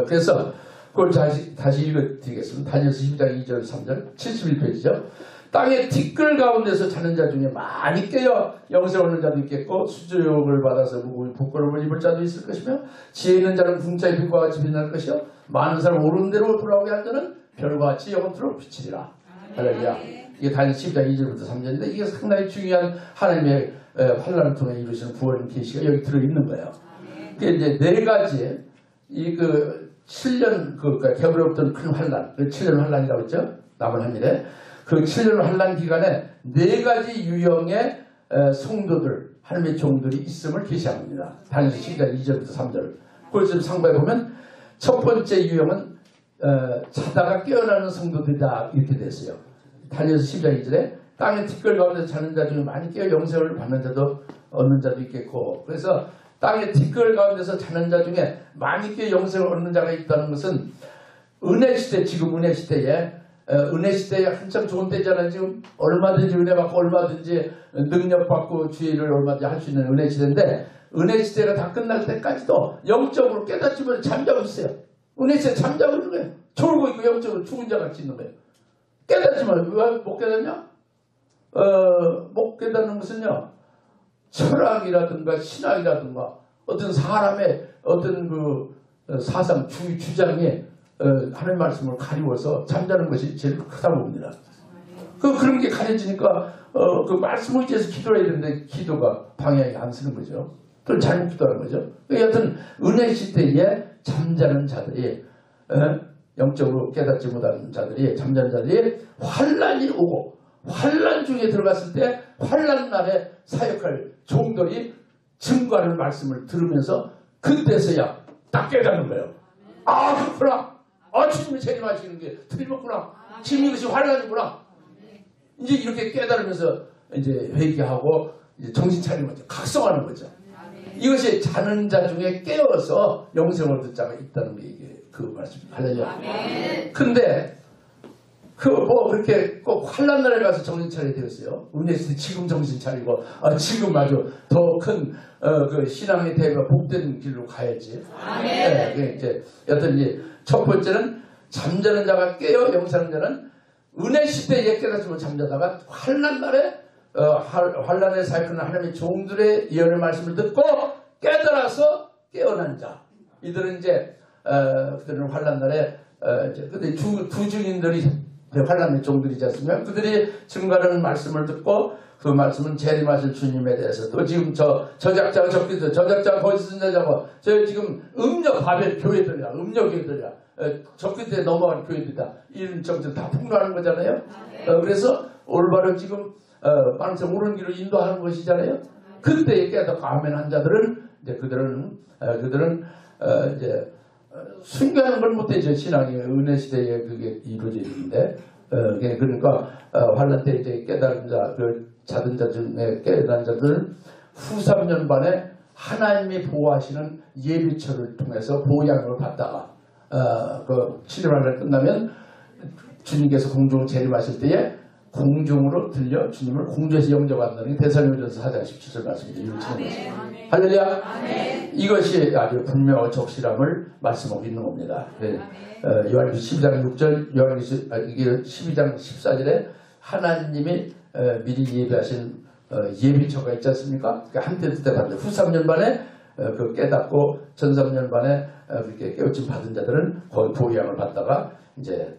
그래서 그걸 다시 읽어드리겠습니다. 다니엘서 12장 2절 3절 71페이지죠. 땅의 티끌 가운데서 자는 자 중에 많이 깨어 영생 얻는 자도 있겠고 수주욕을 받아서 무고히 부끄러움을 입을 자도 있을 것이며 지혜 있는 자는 궁짜의 빛과 같이 빛날 것이요 많은 사람 옳은 대로 돌아오게 할 자는 별과 같이 영원토록 비치리라. 할렐루야. 이게 다니엘서 12장 2절부터 3절인데 이게 상당히 중요한 하나님의 환란을 통해 이루시는 구원 계시가 여기 들어있는 거예요. 그게 이제 네 가지 이 7년 개부로부터 큰 환란, 7년 환란이라고 했죠. 남은 한 일에 그 7년 환란 기간에 네 가지 유형의 성도들, 하나님의 종들이 있음을 계시합니다. 다니엘서 12장 2절부터 3절. 그걸 좀 상부에 보면 첫 번째 유형은 자다가 깨어나는 성도들이다 이렇게 됐어요. 다니엘서 12장 2절에 땅의 티끌 가운데 자는 자 중에 많이 깨어 영생을 받는 자도 얻는 자도 있겠고, 그래서 땅의 티끌 가운데서 자는 자 중에 많이 깨어 영생을 얻는 자가 있다는 것은 은혜 시대, 지금 은혜 시대에 한참 좋은 때잖아요. 지금 얼마든지 은혜 받고 얼마든지 능력 받고 주의를 얼마든지 할 수 있는 은혜 시대인데, 은혜 시대가 다 끝날 때까지도 영적으로 깨닫지면 잠자고 있어요. 은혜 시대 잠자고 있는 거예요. 졸고 있고 영적으로 죽은 자 같이 있는 거예요. 깨닫지만 왜 못 깨닫냐? 못 깨닫는 것은요, 철학이라든가 신학이라든가 어떤 사람의 어떤 사상 주장에 하나님 말씀을 가리워서 잠자는 것이 제일 크다고 봅니다. 그런 게 가려지니까 그 말씀을 위해서 기도해야 되는데 기도가 방향이 안 쓰는 거죠. 또 잘못 기도하는 거죠. 여하튼 은혜 시대에 잠자는 자들이 영적으로 깨닫지 못하는 자들이 잠자는 자들이 환난이 오고 환난 중에 들어갔을 때 환난 날에 사역할 종들이 증거하는 말씀을 들으면서 그때서야 딱 깨닫는 거예요. 아 그렇구나. 아 주님이 재림하시는 게 틀렸구나. 지금 이것이 환난이구나. 이제 이렇게 깨달으면서 이제 회개하고 이제 정신 차리면 각성하는 거죠. 이것이 자는 자 중에 깨어서 영생을 얻을 자가 있다는 게 이게 그 말씀입니다. 할렐루야. 근데 그 뭐 그렇게 꼭 환난 날에 가서 정신 차려야 되겠어요. 은혜 시대 지금 정신 차리고 지금 아주 더 큰 그 신앙의 대회가 복된 길로 가야지. 네, 이제 여튼 이제 첫 번째는 잠자는 자가 깨어 영생하는 자는 은혜 시대에 깨닫지만 잠자다가 환난 날에 환난에 사역하는 하나님의 종들의 예언의 말씀을 듣고 깨달아서 깨어난 자. 이들은 이제 그들은 환난 날에 근데 두 증인들이 환난의 종들이지 않습니까? 그들이 증거하는 말씀을 듣고 그 말씀은 재림하실 주님에 대해서 또 지금 저작자가 적기도 저작자가 거짓 선자자고 저 지금 음력 바벨 교회들이야 음력 교회들이야 적기도에 넘어간 교회들이다 이런 정들 다 폭로하는 거잖아요. 그래서 올바로 지금 만세 옳은 길을 인도하는 것이잖아요. 그때에 깨닫고 아멘한 자들은 이제 그들은 이제 순교하는 걸 못해죠. 신앙이 은혜 시대에 그게 이루어져 있는데 그러니까 환난 때 이제 깨달은 자, 자든 자 중에 깨달은 자들은 후 3년 반에 하나님이 보호하시는 예비처를 통해서 보양을 받다가 그 7일 환란 끝나면 주님께서 공중으로 재림하실 때에 공중으로 들려 주님을 공중에서 영접한다는 게 데살로니가전서 4장 17절 말씀입니다. 할렐루야. 이것이 아주 분명한 적실함을 말씀하고 있는 겁니다. 요한계시록 12장 6절, 요한계시록 12장 14절에 하나님이 미리 예비하신 예비처가 있지 않습니까? 그러니까 한때 그때 받는 후 3년 반에 그 깨닫고 전 3년 반에 그렇게 깨우침 받은 자들은 거기 보양을 받다가 이제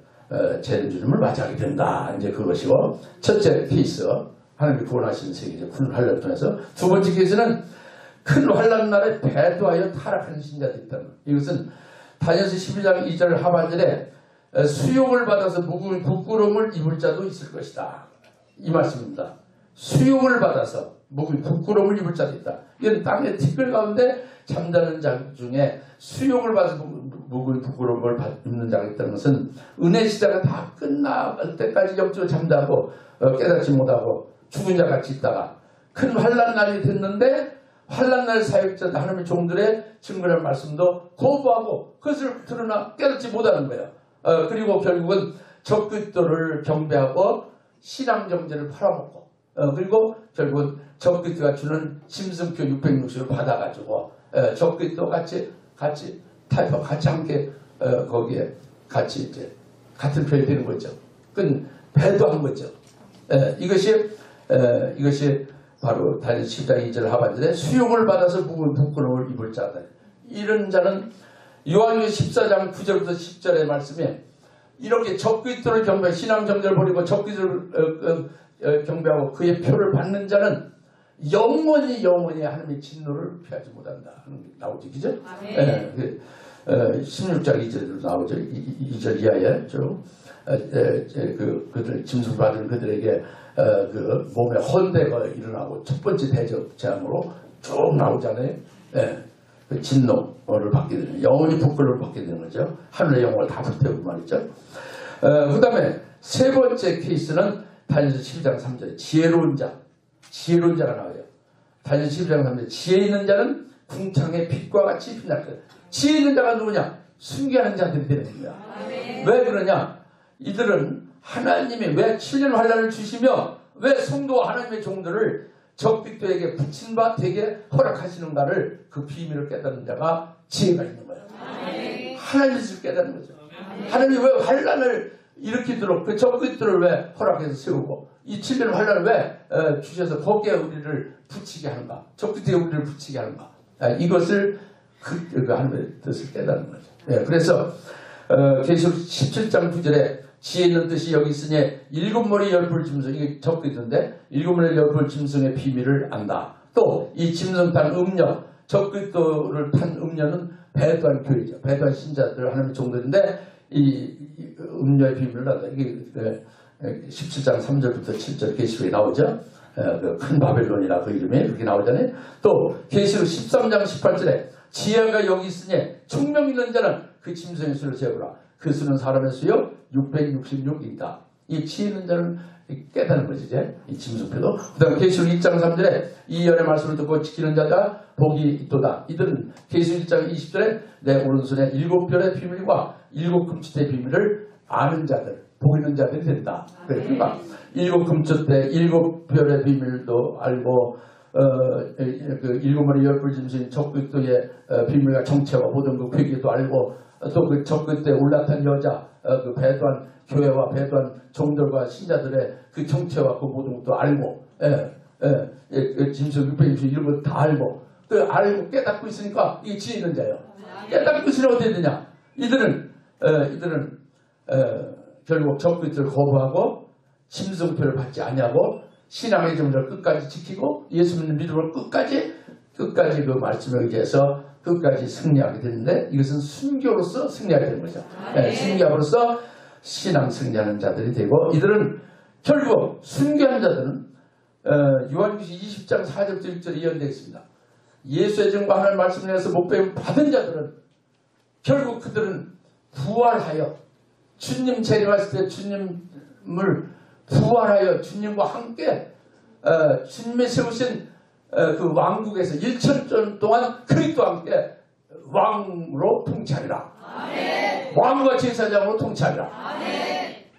재림 주님을 맞이하게 된다. 이제 그것이고 첫째 케이스 하나님이 구원하시는 세계죠. 큰 환란을 통해서 두 번째 케이스는 큰 환란 날에 배도하여 타락한 신자들이 있다는 것. 이것은 다니엘서 12장 2절 하반절에 수욕을 받아서 묵은 부끄러움을 입을 자도 있을 것이다. 이 말씀입니다. 수욕을 받아서 묵은 부끄러움을 입을 자도 있다. 이건 땅의 티끌 가운데 잠자는 자 중에 수욕을 받아서 묵은 부끄러움을 입는 자가 있다는 것은 은혜 시대가 다 끝날 때까지 영적으로 잠자고 깨닫지 못하고 죽은 자 같이 있다가 큰 환란 날이 됐는데 환란 날 사역자 하나님의 종들의 증거라는 말씀도 거부하고 그것을 드러나 깨닫지 못하는 거예요. 그리고 결국은 적그리스도를 경배하고 신앙 정죄를 팔아먹고 그리고 결국은 적그리스도가 주는 심승표 660을 받아가지고 적그리스도 같이 타협하고 같이 함께 거기에 같이 이제 같은 편이 되는 거죠. 그건 배도한 거죠. 이것이 바로 다니엘 10장 2절 하반절에 수욕을 받아서 묵은 부끄러움을 입을 자다. 이런 자는 요한계시록 14장 9절부터 10절의 말씀에 이렇게 적그리스도를 경배하고 신앙 정죄를 버리고 적그리스도를 경배하고 그의 표를 받는 자는 영원히 하나님의 진노를 피하지 못한다. 나오지, 그죠? 16장 2절로 나오죠. 2절 이하에 그들 짐승 받은 그들에게 그 몸에 헌대가 일어나고 첫 번째 대적 재앙으로 쭉 나오잖아요. 그 진노를 받게 되는 영원히 부끄러움을 받게 되는 거죠. 하늘의 영광을 다 불태우고 말이죠. 그 다음에 세 번째 케이스는 다니엘서 12장 3절에 지혜로운 자가 나와요. 다니엘서 12장 3절에 지혜 있는 자는 궁창의 빛과 같이 빛날 거예요. 지혜 있는 자가 누구냐? 순교하는 자들이 되는 거야. 왜 그러냐? 이들은 하나님이 왜 7년 환란을 주시며 왜 성도와 하나님의 종들을 적그리스도에게 붙인 바 되게 허락하시는가를 그 비밀을 깨닫는 자가 지혜가 있는 거예요. 하나님의 뜻을 깨닫는 거죠. 하나님이 왜 환란을 일으키도록 그 적그리스도를 왜 허락해서 세우고 이 7년 환란을 왜 주셔서 거기에 우리를 붙이게 하는가? 적그리스도에 우리를 붙이게 하는가? 이것을 그 하나님의 뜻을 깨닫는 거죠. 예, 그래서 계시록 17장 9절에 지혜 있는 뜻이 여기 있으니 일곱 머리 열불 짐승, 이게 적고 있던데 일곱 머리 열불 짐승의 비밀을 안다. 또 이 짐승 탄 음녀, 적그리스도를 탄 음녀는 배도한 교회죠. 배도한 신자들 하나님의 종들인데 이 음녀의 비밀을 안다. 이게 17장 3절부터 7절 계시록에 나오죠. 그 큰 바벨론이라 그 이름이 그렇게 나오잖아요. 또 계시록 13장 18절에 지혜가 여기 있으니 총명 있는 자는 그 짐승의 수를 재보라. 그 수는 사람의 수요 666이다. 이 지혜 있는 자는 깨닫는 거지 이제 이 짐승표도. 그 다음 계시록 1장 3절에 이 열의 말씀을 듣고 지키는 자가 복이 있도다. 이들은 계시록 1장 20절에 내 오른손에 7별의 비밀과 7금축대의 비밀을 아는 자들, 복 있는 자들이 된다. 그러니까 7금축대 7별의 비밀도 알고 그 7마리 열불 짐승 적그리스도의 비밀과 정체와 모든 그 회개도 알고 또 그 적그리스도에 올라탄 여자 그 배도한 교회와 배도한 종들과 신자들의 그 정체와 그 모든 것도 알고 짐승 600짐승 이런 거 다 알고 그 알고 깨닫고 있으니까 이게 지혜 있는 자예요. 깨닫고 있으면 어떻게 되냐? 이들은 결국 적그리스도를 거부하고 짐승표를 받지 아니하고 신앙의 정절을 끝까지 지키고 예수 믿는 믿음을 끝까지 그 말씀에 의해서 끝까지 승리하게 되는데 이것은 순교로서 승리하게 되는 거죠. 순교함으로써 신앙 승리하는 자들이 되고 이들은 결국 순교한 자들은 요한계시록 20장 4절부터 6절에 예언되어 있습니다. 예수의 증거 하나님 말씀을 위해서 목배임 받은 자들은 결국 그들은 부활하여 주님 재림하실 때 주님을 부활하여 주님과 함께 주님이 세우신 그 왕국에서 1000년 동안 그리스도와 함께 왕으로 통치하리라. 왕과 제사장으로 통치하리라.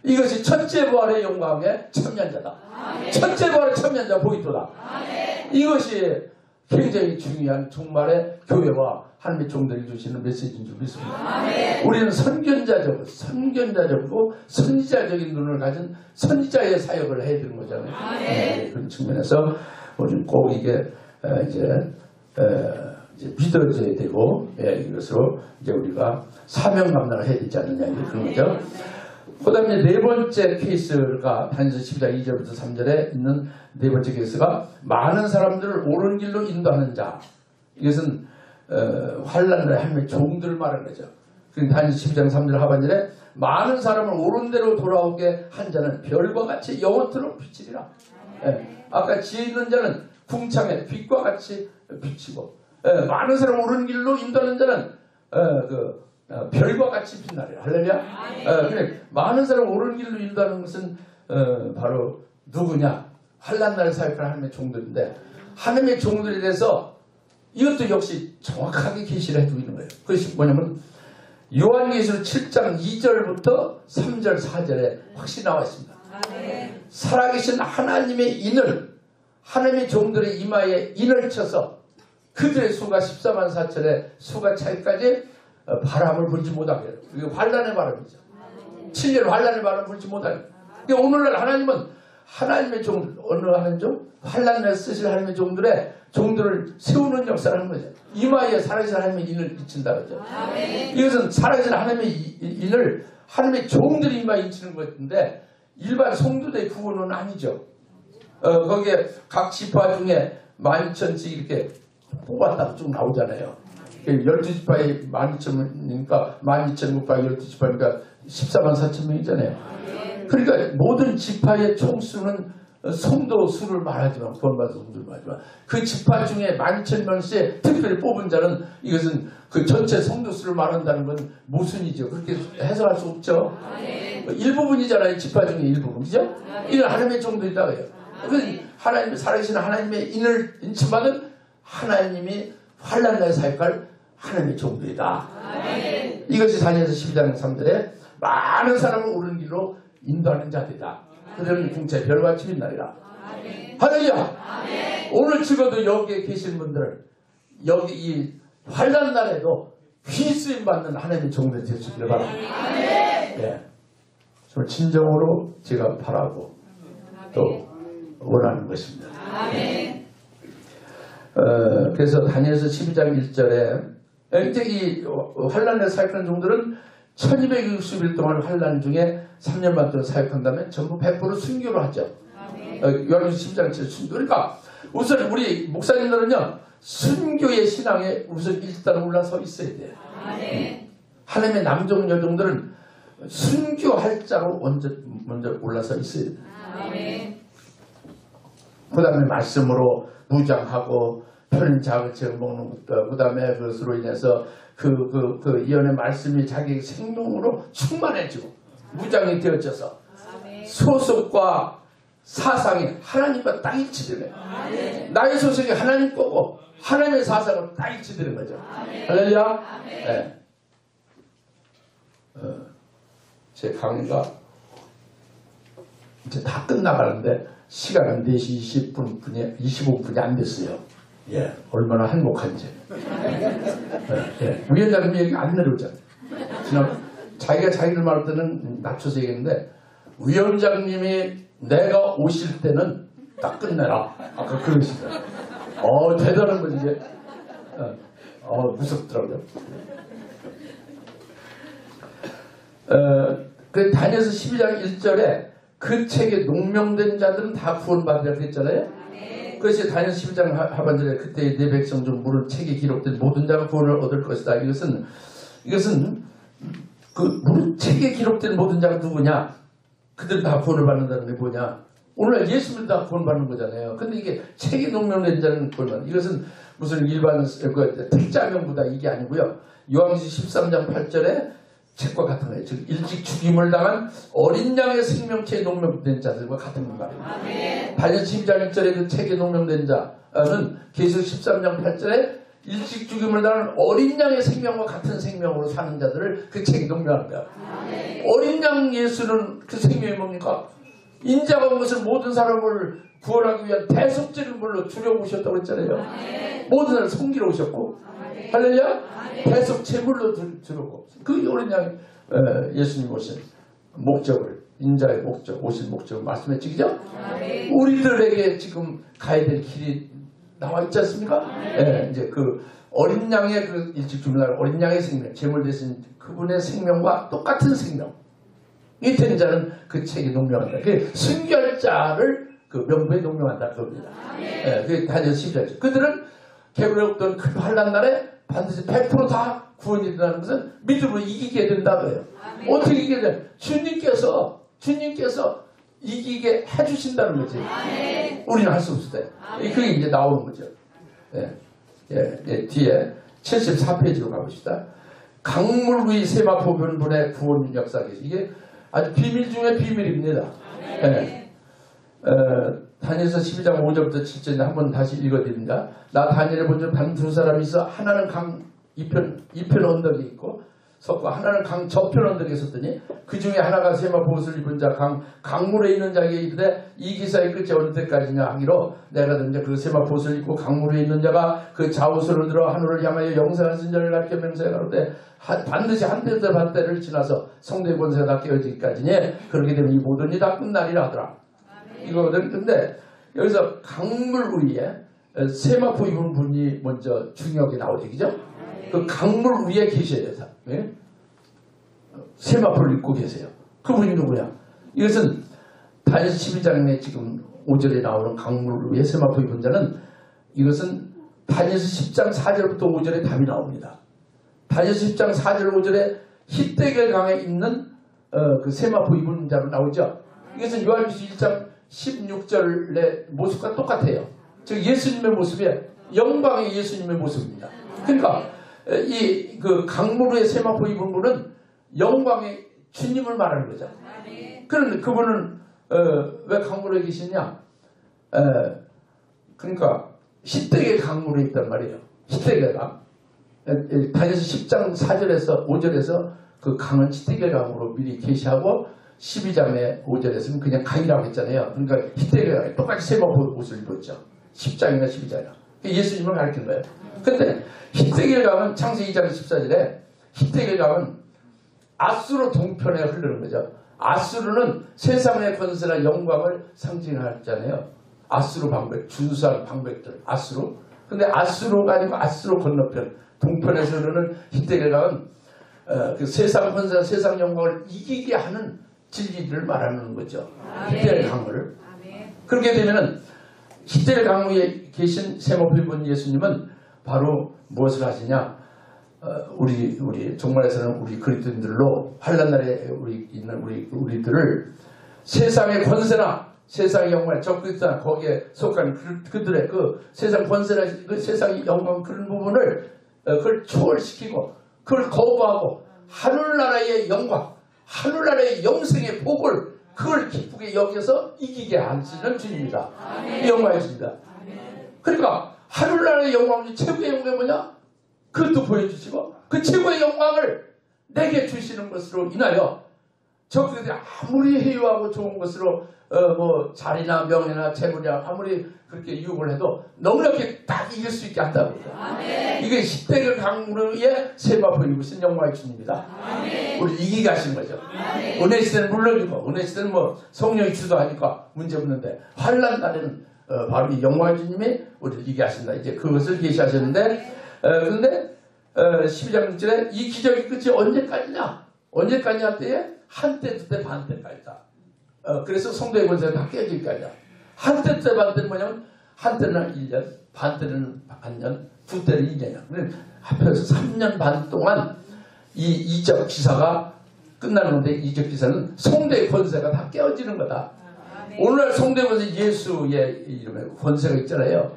이것이 첫째 부활의 영광에 참여자다. 첫째 부활의 참여자 보이도다. 이것이 굉장히 중요한 종말의 교회와 하나님의 종들이 주시는 메시지인 줄 믿습니다. 우리는 선견자적이고 선지자적인 눈을 가진 선지자의 사역을 해야 되는 거잖아요. 그런 측면에서 우리는 꼭 이게 이제 믿어져야 되고 이것으로 이제 우리가 사명 감당을 해야 되지 않느냐 그런 거죠. 그 다음에 네 번째 케이스가 다니엘서 12장 2절부터 3절에 있는 네 번째 케이스가 많은 사람들을 옳은 길로 인도하는 자. 이것은 환난의 하나님의 종들을 말하는 거죠. 그러니까 다니엘서 12장 3절 하반절에 많은 사람을 옳은 대로 돌아오게 한 자는 별과 같이 영원토록 비치리라. 아까 지혜 있는 자는 궁창에 빛과 같이 비치고 많은 사람을 옳은 길로 인도하는 자는 별과 같이 빛나리라. 할렐루야. 그래, 많은 사람을 옳은 길로 인도하는 것은 바로 누구냐? 환난날 사역하는 하나님의 종들인데 하나님의 종들에 대해서 이것도 역시 정확하게 계시를 해주고 있는 거예요. 그것이 뭐냐면 요한계시록 7장 2절부터 3절 4절에 확실히 나와 있습니다. 살아계신 하나님의 인을 하나님의 종들의 이마에 인을 쳐서 그들의 수가 14만 4천의 수가 차이까지 바람을 불지 못하게 해요. 이게 환난의 바람이죠. 7년 환난의 바람을 불지 못하게. 그러니까 오늘날 하나님은 하나님의 종, 어느 하나님 종? 환난을 쓰실 하나님의 종들을 세우는 역사를 하는 거죠. 이마에 살아계신 하나님의 인을 비친다 그러죠. 이것은 살아계신 하나님의 인을 하나님의 종들이 이마에 인치는 것인데 일반 성도들의 구원은 아니죠. 거기에 각 지파 중에 12,000씩 이렇게 뽑았다고 쭉 나오잖아요. 12지파에 12,000이니까 12,000 곱하기 12지파니까 14만 4천 명이잖아요. 그러니까 모든 지파의 총수는 성도 수를 말하지만 구원받은 성도를 말하지만 그 지파 중에 12,000명씩 특별히 뽑은 자는 이것은 그 전체 성도 수를 말한다는 건 모순이죠. 그렇게 해석할 수 없죠. 일부분이잖아요. 지파 중에 일부분이죠. 이건 하나님의 종들이다 해요. 하나님 살아계신 하나님의 인을 인침받은 하나님이 환난날 사역할 하나님의 종들이다. 이것이 다니엘서 12장 3절에 많은 사람을 옳은 길로 인도하는 자들이다. 그들은 궁창에 별같이 빛나리라. 할렐루야. 오늘 죽어도 여기에 계신 분들 여기 이 환난날에도 귀쓰임 받는 하나님의 종들이 될 수 있기를 바랍니다. 네. 정말 진정으로 제가 바라고 또 원하는 것입니다. 그래서 다니엘서 12장 1절에 이제 이 환란에 사역하는 종들은 1260일 동안 환란 중에 3년 반 동안 사역한다면 전부 100% 순교를 하죠. 요한계시록 10장 순교. 그러니까 우선 우리 목사님들은요, 순교의 신앙에 우선 일단 올라서 있어야 돼요. 하나님의 남종 여종들은 순교할 자로 먼저 올라서 있어야 돼요. 그 다음에 말씀으로 무장하고 편인 자극제를 먹는 것도, 그 다음에 그것으로 인해서 그 예언의 말씀이 자기 생명으로 충만해지고 무장이 되어져서 소속과 사상이 하나님과 딱 일치되네. 나의 소속이 하나님 거고 하나님의 사상은 딱 일치되는 거죠. 할렐루야. 네. 제 강의가 이제 다 끝나가는데 시간은 4시 25분이 안 됐어요. 예, 얼마나 행복한지. 예, 위원장님이 얘기 안 내려오잖아요. 지난 자기가 자기를 말할 때는 낮춰서 얘기했는데 위원장님이 내가 오실 때는 딱 끝내라. 아까 그러시더라고요. 대단한 거지 이제. 무섭더라고요. 그 다니엘서 12장 1절에 그 책에 농명된 자들은 다 구원받으라 그랬잖아요. 그것이 다니엘서 12장 하반절에 그때 내 백성 중 물은 책에 기록된 모든 자가 구원을 얻을 것이다. 이것은 그 물은 책에 기록된 모든 자가 누구냐? 그들 다 구원을 받는다는 게 뭐냐? 오늘날 예수님 다 구원받는 거잖아요. 근데 이게 책에 농명된 자는 구원받는, 이것은 무슨 일반 특자명보다 이게 아니고요. 요한계시록 13장 8절에 책과 같은 거예요. 즉 일찍 죽임을 당한 어린 양의 생명체에 농명된 자들과 같은 말이에요. 다니엘서 12장 1절에 그 책에 농명된 자는 계시록 13장 8절에 일찍 죽임을 당한 어린 양의 생명과 같은 생명으로 사는 자들을 그 책에 농명합니다. 어린 양 예수는 그 생명이 뭡니까? 인자가 온 것을 모든 사람을 구원하기 위한 대속죄를 물로 주려고 오셨다고 했잖아요. 모든 사람을 섬기러 오셨고, 할렐루야. 대속 제물로 주려고 그 어린 양 예수님 오신 목적을, 인자의 목적, 오신 목적을 말씀해 주시죠. 우리들에게 지금 가야 될 길이 나와 있지 않습니까? 이제 그 어린 양의 그 일찍 죽는 날 어린 양의 생명, 제물 대신 그분의 생명과 똑같은 생명. 이 된 자는 그 책에 농명한다. 그 순교할 자를 그 명부에 농명한다 그겁니다. 그 다니엘서 12장. 그들은 개불의 큰 환난 날에 반드시 100% 다 구원이 된다는 것은 믿음으로 이기게 된다고요. 어떻게 이기게 돼? 주님께서 이기게 해주신다는 거지. 우리는 할 수 없을 때. 그게 이제 나오는 거죠. 뒤에 74페이지로 가봅시다. 강물 위 세마포 변분의 구원 역사가 이게 아주 비밀 중에 비밀입니다. 다니엘서 12장 5절부터 7절에 한번 다시 읽어드립니다. 나 다니엘을 본 적 단 두 사람이 있어. 하나는 강 이편 언덕에 있고 석과 하나는 강 저편 언덕에 섰더니 그 중에 하나가 세마포 옷을 입은 자 강물에 있는 자에게 이르되 이 기사의 끝이 어느 때까지냐 하기로 내가 든지 그 세마포 옷을 입고 강물에 있는 자가 그 좌우손을 들어 하늘을 향하여 영생한 선자를 가르쳐 맹세하는데 반드시 한때부터 반때를 지나서 성대 권세가 다 깨어지기까지니 그렇게 되면 이 모든 일이 다 끝나리라 하더라. 이거거든. 근데 여기서 강물 위에 세마포 입은 분이 먼저 중요하게 나오죠. 그죠? 그 강물 위에 계셔야 돼요. 세마포를 입고 계세요. 그분이 누구냐? 이것은 다니엘서 12장에 지금 5절에 나오는 강물 위에 세마포 입은 자는 이것은 다니엘서 10장 4절부터 5절에 답이 나옵니다. 다니엘서 10장 4절 5절에 히데겔 강에 있는 그 세마포 입은 자로 나오죠. 이것은 요한계시록 1장 16절의 모습과 똑같아요. 즉 예수님의 모습에 영광의 예수님의 모습입니다. 그러니까 이 그 강물의 세마포 입은 분은 영광의 주님을 말하는 거죠. 그런데 그분은 왜 강물에 계시냐? 그러니까 히데겔 강물에 있단 말이에요. 히데겔 강. 다니엘서 10장 4절에서 5절에서 그 강은 히데겔 강으로 미리 계시하고 12장의 5절에서는 그냥 강이라고 했잖아요. 그러니까 히데겔 똑같이 세마포 옷을 입었죠. 10장이나 12장이나. 예수님을 가르친 거예요. 근데 히데겔 강은 창세기 2장 14절에 히데겔 강은 아수르 동편에 흐르는 거죠. 아수르는 세상의 권세나 영광을 상징하잖아요. 아수르 방백, 준수한 방백들, 아수르. 근데 아수르가 아니고 아수르 건너편 동편에서 흐르는 히데겔 강은 그 세상 권세, 세상 영광을 이기게 하는 진리를 말하는 거죠. 히데겔 강을. 그렇게 되면은 히데겔 강 위에 계신 세모필분 예수님은 바로 무엇을 하시냐? 우리 종말에서는 우리 그리스도인들로 환난 날에 있는 우리들을 세상의 권세나 세상의 영광, 저 그리스도나 거기에 속한 그들의 그 세상 권세나 그 세상의 영광 그런 부분을 그걸 초월시키고 그걸 거부하고 하늘나라의 영광, 하늘나라의 영생의 복을 그걸 기쁘게 여겨서 이기게 하시는 주님입니다. 영광의 주입니다. 그러니까 하늘나라의 영광 중 최고의 영광이 뭐냐? 그것도 보여주시고 그 최고의 영광을 내게 주시는 것으로 인하여 적들이 아무리 해요하고 좋은 것으로 뭐 자리나 명예나 재물이나 아무리 그렇게 유혹을 해도 넉넉히 딱 이길 수 있게 한다고. 이게 히데겔 강으로의 세마포 입으신 영광의 주님입니다. 우리 이기게 하신 거죠. 은혜 시대는 물론이고 은혜 시대는 뭐 성령이 주도하니까 문제 없는데 환난 날에는 바로 이 영광의 주님이 우리를 이기게 하신다. 이제 그것을 계시하셨는데 그런데 12장 6절에 이 기적의 끝이 언제까지냐? 언제까지 할 때에 한때, 두때, 반때까지다. 그래서 성도의 권세가 다 깨지기까지야. 한때, 두때, 반때는 뭐냐면 한때는 1년, 반때는 반년, 두때는 2년이야. 합해서 3년 반 동안 이 이적 기사가 끝나는 건데 이적 기사는 성도의 권세가 다 깨어지는 거다. 오늘날 성도의 권세 예수의 이름에 권세가 있잖아요.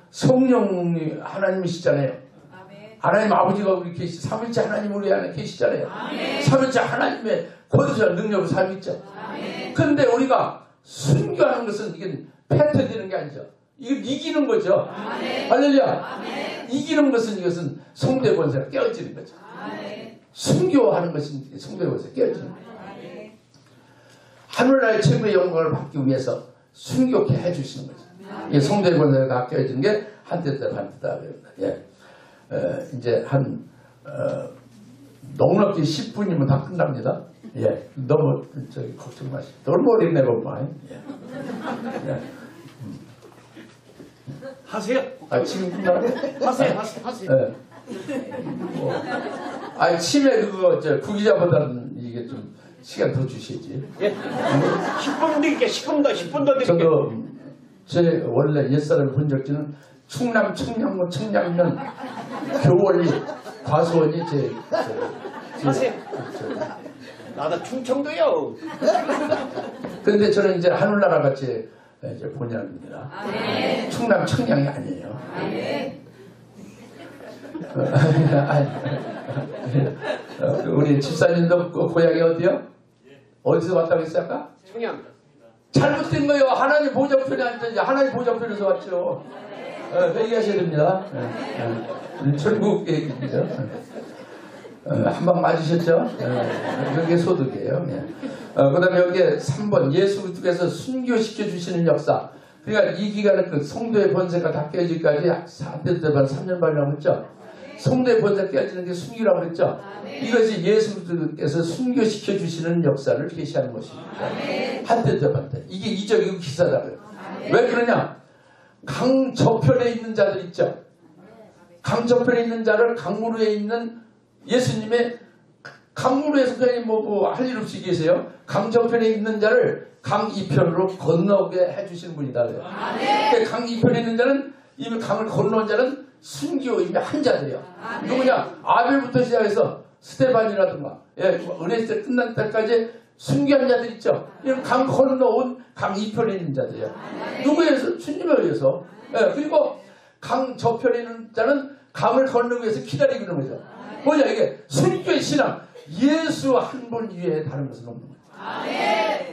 성령이 하나님이시잖아요. 하나님 아버지가 우리 계시, 삼일째 하나님 우리 안에 계시잖아요. 삼일째 하나님의 권세와 능력으로 살고 있죠. 그런데 우리가 순교하는 것은 이게 패턴되는 게 아니죠. 이건 이기는 거죠. 할렐루야. 이기는 것은 이것은 성도의 권세가 깨어지는 거죠. 순교하는 것은 성도의 권세가 깨어지는 거죠. 하늘나라의 최고의 영광을 받기 위해서 순교케 해주시는 거죠. 이 성도의 권세가 다 깨어지는 게 한때 때 반때다. 예. 이제 한 넉넉히 10분이면 다 끝납니다. 예, 너무 걱정 마시고 너무 어린애 보면 예. 하세요. 지금 끝나요? 하세요. 예. 치매 그거 구기자보다는 이게 좀 시간 더 주시지. 예. 10분 드릴게요. 10분 더 드릴게요. 저도 제 원래 옛사람 본적지는 충남 청량고 청량면 교원리 과수원이 하세요. 나도 충청도요. 그런데 저는 이제 하늘나라 같이 이제 본향입니다. 충남 청량이 아니에요. 우리 집사님도 고향이 어디요? 어디서 왔다고 했어요 아까? 청양. 잘못된 거예요. 하나님 보좌편에 앉아서 하나님 보좌편에서 왔죠. 회개하셔야 됩니다. 철국 얘기죠. 한 방 맞으셨죠? 여기에 소득이에요. 그 다음에 여기에 3번 예수 그리스도께서 순교시켜 주시는 역사. 그러니까 이 기간에 그 성도의 번세가 다 깨지기까지 3년 반이라고 했죠. 성도의 번세가 깨지는 게 순교라고 했죠. 이것이 예수 그리스도께서 순교시켜 주시는 역사를 계시하는 것입니다. 한때 때 반때. 이게 이적이고 기사다고요. 왜 그러냐? 강 저편에 있는 자들 있죠. 강 저편에 있는 자를 강무루에 있는 예수님의 강무루에서 그냥 할 일 없이 계세요. 강 저편에 있는 자를 강 이편으로 건너게 해주시는 분이다. 그러니까 강 이편에 있는 자는 이미 강을 건너온 자는 순교 이미 한 자들이에요. 누구냐? 아벨부터 시작해서 스테반이라든가 은혜 시대 끝난 때까지 순교한 자들 있죠. 이런 강 건너온 강 이편에 있는 자들이에요. 누구에 의해서? 주님에 의해서. 그리고 강 저편에 있는 자는 강을 건너기 위해서 기다리고 있는 거죠. 뭐냐 이게 순교의 신앙. 예수 한 분 이외에 다른 것은 없는 거예요.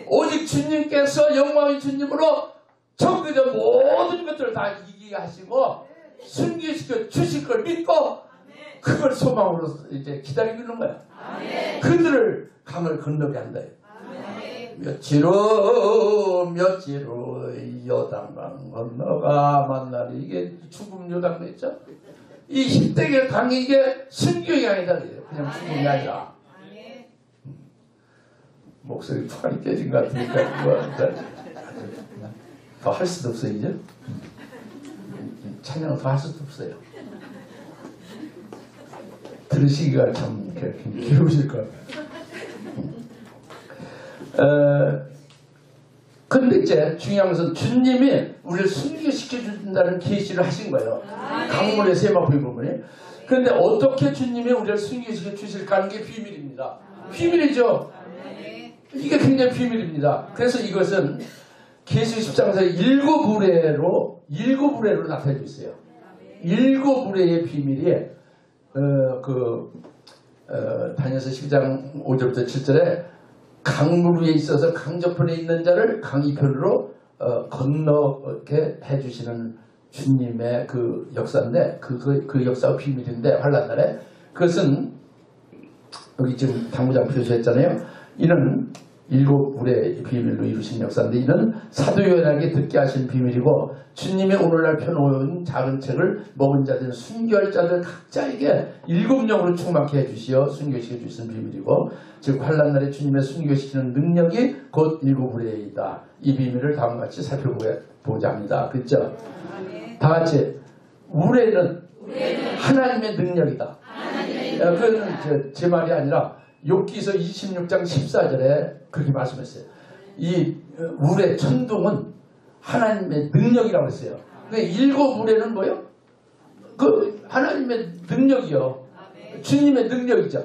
오직 주님께서 영광의 주님으로 적그저 모든 것들을 다 이기게 하시고 순교시켜 주실 걸 믿고 그걸 소망으로 이제 기다리고 있는 거야. 그들을 강을 건너게 한다. 며칠로 요단강 건너가 만나리. 이게 죽음 요단강 있죠. 이 히데겔 강이 이게 순교가 아니다. 그냥 죽음이 아니라. 목소리 툭하니 깨진 것 같으니까 더 할 수도 없어요. 이제 찬양을 더 할 수도 없어요. 들으시기가 참 괴로우실 것 같아요. 근데 이제 중요한 것은 주님이 우리를 순교시켜준다는 계시를 하신 거예요. 강물의 세마포의 부분에. 그런데 어떻게 주님이 우리를 순교시켜 주실까 하는 게 비밀입니다. 비밀이죠. 이게 굉장히 비밀입니다. 그래서 이것은 계시 10장에서 일곱 우레로 나타내고 있어요. 일곱 우레의 비밀이 다니엘서 10장 5절부터 7절에 강물 위에 있어서 강저편에 있는 자를 강이편으로 건너게 해주시는 주님의 그 역사인데 그 역사가 비밀인데 환란날에 그것은 여기 지금 당구장 표시했잖아요. 이는 일곱 우레의 비밀로 이루신 역사인데 이는 사도 요한에게 듣게 하신 비밀이고 주님의 오늘날 펴놓은 작은 책을 먹은 자들 순교할 자들 각자에게 일곱 영으로 충만케 해주시어 순교시켜 주신 비밀이고 즉 환란날에 주님의 순교시키는 능력이 곧 일곱 우레이다. 이 비밀을 다음과 같이 살펴보자 합니다. 그렇죠? 다 같이 우레는 하나님의 능력이다. 그건 제 말이 아니라 욥기서 26장 14절에 그렇게 말씀했어요. 이 우레 천둥은 하나님의 능력이라고 했어요. 근데 일곱 우레는 뭐요? 그 하나님의 능력이요. 주님의 능력이죠.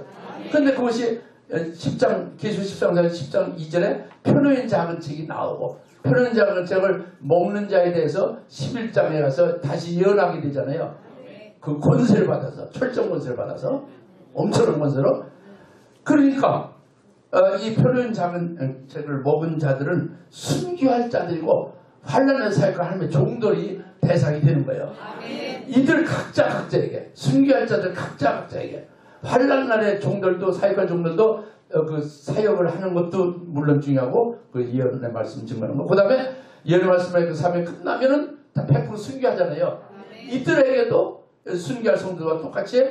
그런데 그것이 10장 계시 10장 2절에 펴놓은 작은 책이 나오고 펴놓은 작은 책을 먹는 자에 대해서 11장에 가서 다시 예언하게 되잖아요. 그 권세를 받아서 철정 권세를 받아서 엄청난 권세로 그러니까 이 펴놓은 작은 책을 먹은 자들은 순교할 자들이고 환난의 사역을 하는 종들이 대상이 되는 거예요. 이들 각자에게 순교할 자들 각자에게 환난날의 종들도 사역할 종들도 그 사역을 하는 것도 물론 중요하고 그 예언의 말씀 증거하는 거. 그 다음에 예언의 말씀의 그 사명이 끝나면은 다 100% 순교하잖아요. 이들에게도 순교할 성도와 똑같이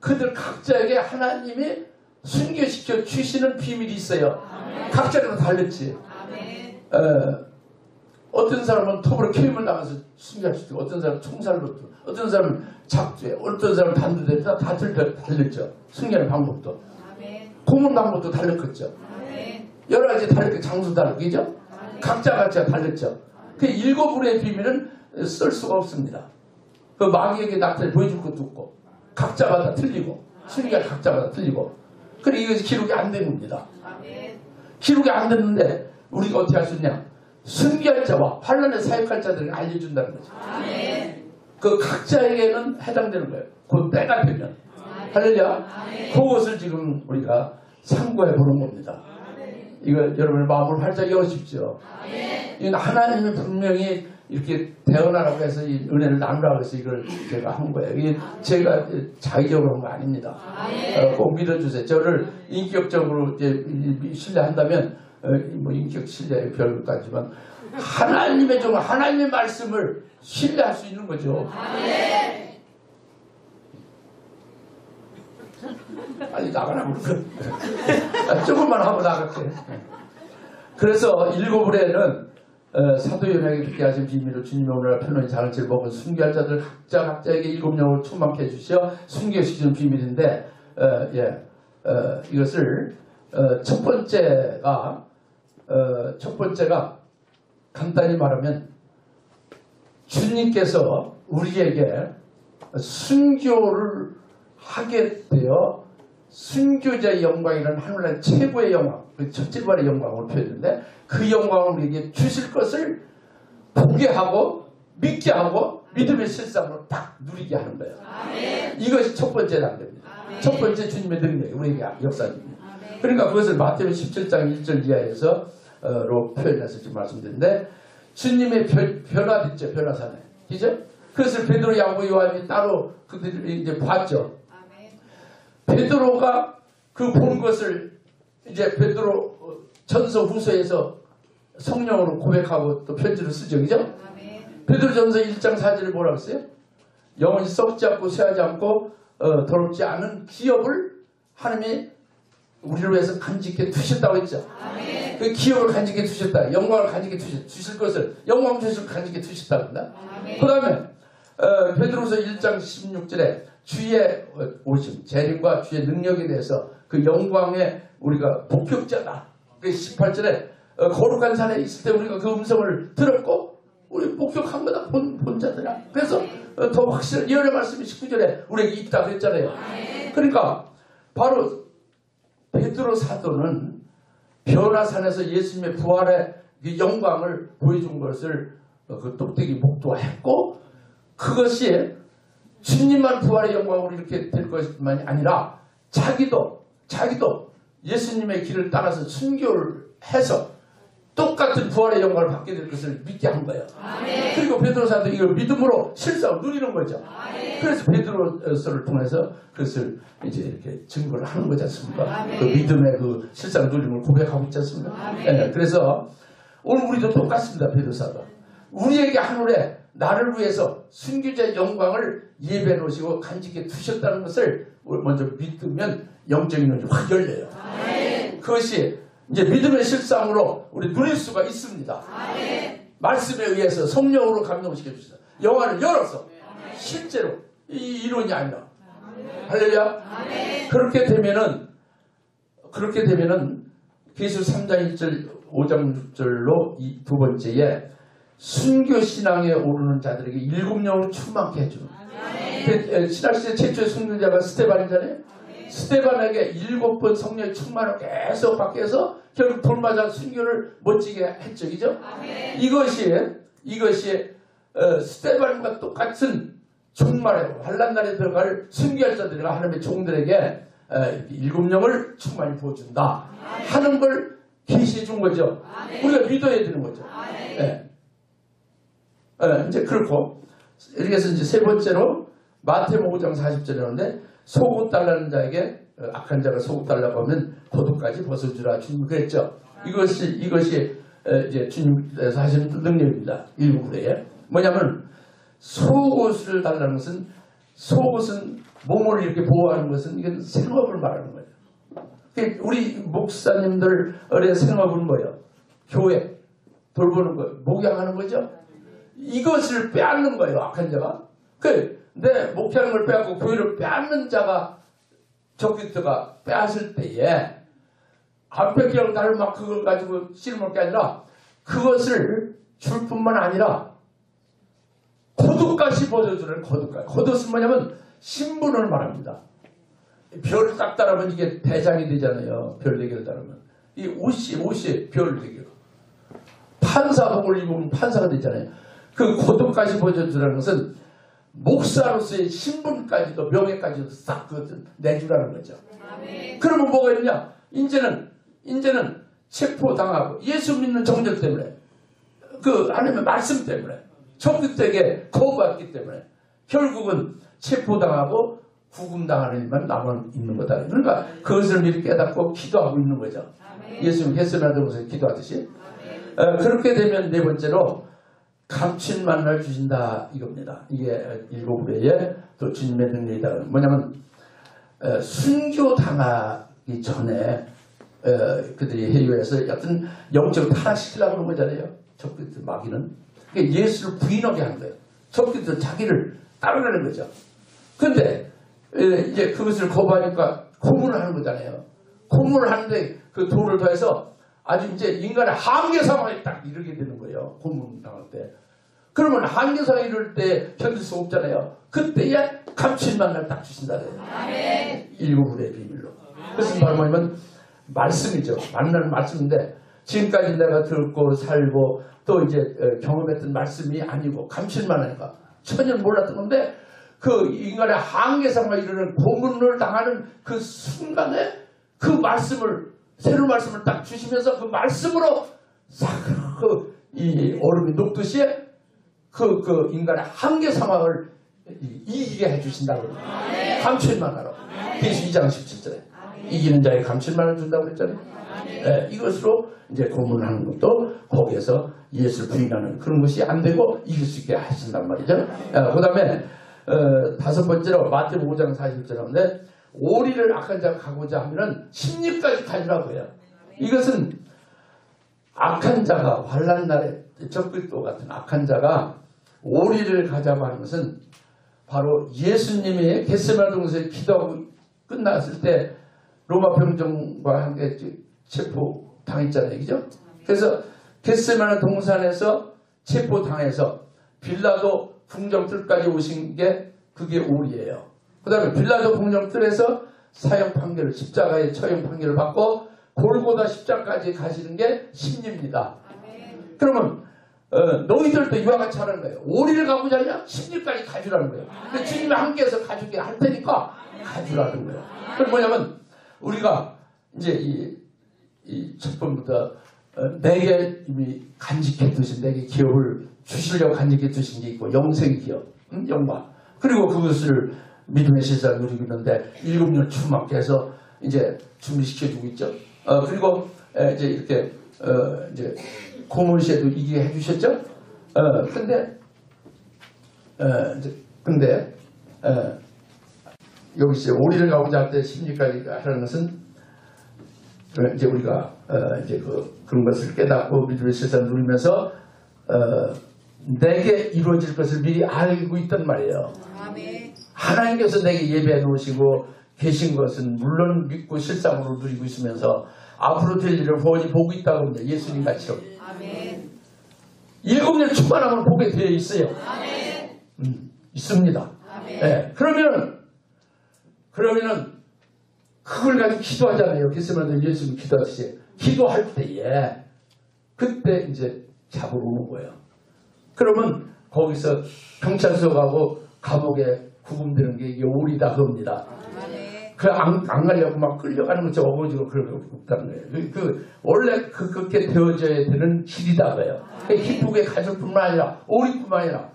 그들 각자에게 하나님이 순교시켜 주시는 비밀이 있어요. 각자가 다르지. 어떤 사람은 톱으로 캐임을 나가서 순교할 수 있고 어떤 사람은 총살로 어떤 사람은 작두에 어떤 사람은 단두대 다 다르죠. 순교하는 방법도 고문 방법도 다르겠죠. 여러 가지 다르게 장소 다르겠죠. 각자가 다르죠. 그 일곱 우레의 비밀은 쓸 수가 없습니다. 그 마귀에게 나타내 보여줄 것도 없고 각자가 다 틀리고 순교할 각자가 다 틀리고 그래 이것이 기록이 안 된 겁니다. 기록이 안 됐는데 우리가 어떻게 할 수 있냐? 순교할 자와 환난에 사역할 자들에게 알려준다는 거죠. 그 각자에게는 해당되는 거예요. 그 때가 되면. 할렐루야. 그것을 지금 우리가 참고해 보는 겁니다. 이거 여러분의 마음을 활짝 여십시오. 이건 하나님이 분명히 이렇게 대언하라고 해서 이 은혜를 나누라고 해서 이걸 제가 한 거예요. 이게 제가 자의적으로 한 거 아닙니다. 꼭 믿어주세요. 저를 인격적으로 이제 신뢰한다면 뭐 인격 신뢰 별것까지만 하나님의 종 하나님의 말씀을 신뢰할 수 있는 거죠. 빨리 나가라고 조금만 하고 나갈게. 그래서 일곱 우레는 사도 요한에게 듣게 하신 비밀을 주님이 오늘날 편안히 작은 책을 먹은 순교할 자들 각자에게 일곱 영을 충만케 해주시어 순교시키는 비밀인데 이것을 첫 번째가 간단히 말하면 주님께서 우리에게 순교를 하게 되어 순교자의 영광이라는 하늘나라의 최고의 영광, 첫째발의 영광을 표현했는데 그 영광을 우리에게 주실 것을 보게 하고 믿게 하고 믿음의 실상으로 딱 누리게 하는 거예요. 이것이 첫 번째 단계입니다. 첫 번째 주님의 능력이 우리에게 역사입니다. 그러니까 그것을 마태복음 17장 1절 이하에서로 표현해서 지금 말씀드렸는데 주님의 변화됐죠. 변화사네. 그죠? 그것을 베드로, 야고보, 요한이 따로 그들이 이제 봤죠. 베드로가 그 본 것을 이제 베드로 전서 후서에서 성령으로 고백하고 또 편지를 쓰죠. 그죠? 베드로 전서 1장 4절에 뭐라고 했어요? 영원히 썩지 않고 쇠하지 않고 더럽지 않은 기업을 하나님이 우리를 위해서 간직해 두셨다고 했죠. 그 기업을 간직해 두셨다. 영광을 간직해 주실 것을 영광 주실 간직해 두셨다고 한다. 그 다음에 베드로서 1장 16절에 주의 오심, 재림과 주의 능력에 대해서 그 영광의 우리가 목격자다. 그 18절에 거룩한 산에 있을 때 우리가 그 음성을 들었고 우리 목격한 거다. 본 자들아. 그래서 더 확실한 예언의 말씀이 19절에 우리에게 있다 그랬잖아요. 그러니까 바로 베드로 사도는 변화산에서 예수님의 부활의 영광을 보여준 것을 그 똑똑히 목도했고 그것이 주님만 부활의 영광으로 이렇게 될 것만이 아니라 자기도 예수님의 길을 따라서 순교를 해서 똑같은 부활의 영광을 받게 될 것을 믿게 한 거예요. 아멘. 그리고 베드로 사도 이걸 믿음으로 실상을 누리는 거죠. 아멘. 그래서 베드로서를 통해서 그것을 이제 이렇게 증거를 하는 거지 않습니까? 아멘. 그 믿음의 그 실상 누림을 고백하고 있지 않습니까? 네, 그래서 오늘 우리도 똑같습니다. 베드로 사도. 우리에게 하늘에 나를 위해서 순교자의 영광을 예배해 놓으시고 간직해 두셨다는 것을 먼저 믿으면 영적인 눈이 확 열려요. 아멘. 그것이 이제 믿음의 실상으로 우리 누릴 수가 있습니다. 아멘. 말씀에 의해서 성령으로 감동시켜 주시다. 영화를 열어서 아멘. 실제로 이 이론이 아니라 할렐루야. 그렇게 되면은 계시록 3장 1절 5장 6절로 이 두 번째에 순교 신앙에 오르는 자들에게 7영을 충만케 해주는 신학시대 최초의 순교자가 스데반이잖아요. 스데반에게 7번 성령의 충만을 계속 받게 해서 결국 돌마다 순교를 멋지게 했죠. 그죠? 이것이 스데반과 똑같은 종말에 환난날에 들어갈 순교할 자들과 하나님의 종들에게 7영을 충만히 부어준다 하는 걸 계시해 준 거죠. 우리가 믿어야 되는 거죠. 네. 이제 그렇고 이렇게 해서 이제 세 번째로 마태복음 5장 40절에 나오는데 속옷 달라는 자에게 악한 자가 속옷 달라고 하면 겉옷까지 벗어주라 주님 그랬죠. 이것이 이제 주님께서 하시는 능력입니다. 일부에 뭐냐면 속옷을 달라는 것은 속옷은 몸을 이렇게 보호하는 것은 이건 생업을 말하는 거예요. 우리 목사님들의 생업은 뭐예요? 교회 돌보는 거, 목양하는 거죠. 이것을 빼앗는 거예요. 악한 자가. 내 목회하는 걸 빼앗고 교회를 빼앗는 자가 적그리스도가 빼앗을 때에 안 뺏기려고 나를 막 그걸 가지고 씨름할 게 아니라 그것을 줄 뿐만 아니라 겉옷까지 벗어주는 겉옷까지. 겉옷은 뭐냐면 신분을 말합니다. 별을 딱 따르면 이게 대장이 되잖아요. 별 4개를 따르면. 이 옷이 별 4개. 판사복을 입으면 판사가 되잖아요. 그 겉옷까지 벗어주라는 것은 목사로서의 신분까지도 명예까지도 싹 내주라는 거죠. 아멘. 그러면 뭐가 있냐? 이제는 체포당하고 예수 믿는 정죄 때문에 그 하나님의 말씀 때문에 적그리스도에게 거부했기 때문에 결국은 체포당하고 구금당하는 일만 남아 있는 거다. 그러니까 그것을 미리 깨닫고 기도하고 있는 거죠. 아멘. 예수님 겟세마네 기도하듯이. 그렇게 되면 네 번째로 감춘 만날 주신다 이겁니다. 이게 7배의 또 주님의 능력이다. 뭐냐면 순교당하기 전에 그들이 해유해서 어떤 영적으로 타락시키려고 하는 거잖아요. 적그리스도 마귀는. 그러니까 예수를 부인하게 한 거예요. 적그리스도 자기를 따라가는 거죠. 그런데 이제 그것을 거부하니까 고문을 하는 거잖아요. 고문을 하는데 그 도를 더해서 아주 이제 인간의 한계 상황에 딱 이르게 되는 거예요. 고문당할 때. 그러면 한계 상황에 이를 때 견딜 수 없잖아요. 그때에 감춘 만날 딱 주신다. 7불의 비밀로. 그것은 바로 뭐냐면 말씀이죠. 만나는 말씀인데 지금까지 내가 듣고 살고 또 이제 경험했던 말씀이 아니고 감춘만 하니까 전혀 몰랐던 건데 그 인간의 한계 상황에 이르는 고문을 당하는 그 순간에 그 말씀을 새로운 말씀을 딱 주시면서 그 말씀으로 싹 이 얼음이 녹듯이 그 인간의 한계 상황을 이기게 해주신다고 감출만 하라고. 계시록 2장 17절에 이기는 자에게 감출만을 준다고 그랬잖아요. 이것으로 이제 고문하는 것도 거기에서 예수를 부인하는 그런 것이 안 되고 이길 수 있게 하신단 말이죠. 그 다음에 5번째로 마태복음 5장 40절에 하는데 오리를 악한 자가 가고자 하면은 심리까지 가리라고 해요. 이것은 악한 자가 환난 날에 적그리스도 같은 악한 자가 오리를 가자고 하는 것은 바로 예수님이 겟세마네 동산에서 기도하고 끝났을 때 로마 병정과 함께 체포 당했잖아요. 그죠? 그래서 겟세마네 동산에서 체포 당해서 빌라도 궁정뜰까지 오신 게 그게 올이에요. 그 다음에 빌라도 궁정뜰에서 사형 판결을 십자가의 처형 판결을 받고 골고다 십자가까지 가시는 게 심리입니다. 그러면 너희들도 이와 같이 하는 거예요. 오리를 가고자 하냐? 심리까지 가주라는 거예요. 근데 주님이 함께해서 가주게 할 테니까 가주라는 거예요. 그럼 뭐냐면 우리가 이제 이 첫 번부터 내게 이미 간직해 두신 내게 기업을 주시려고 간직해 두신 게 있고 영생 기업, 영광. 그리고 그것을 믿음의 실사를 누리고 있는데 7년 추맞게 해서 이제 준비시켜주고 있죠. 그리고 이제 이렇게 이제 고문시에도 이게 해주셨죠. 근데 여기 이제 오리를 가고자 할 때 심리까지 하라는 것은 이제 우리가 이제 그런 것을 깨닫고 믿음의 실사를 누리면서 내게 이루어질 것을 미리 알고 있단 말이에요. 아멘. 하나님께서 내게 예배해 놓으시고 계신 것은 물론 믿고 실상으로 누리고 있으면서 앞으로 될 일을 훤히 보고 있다고 합니다. 예수님 같이요. 아멘. 7년 충만하면 보게 되어 있어요. 아멘. 있습니다. 아멘. 네. 그러면은 그걸 가지고 기도하잖아요. 겟세마네 예수님 기도하시지. 기도할 때에 그때 이제 잡으러 오는 거예요. 그러면 거기서 경찰서 가고 감옥에 구금되는 게 이게 오리다 그겁니다. 아멘. 안 가려고 막 끌려가는 것처럼 어거지고 그런 거 없다는 거예요. 원래 그렇게 되어져야 되는 길이다 그래요. 기쁘게 가족뿐만 아니라 오리뿐만 아니라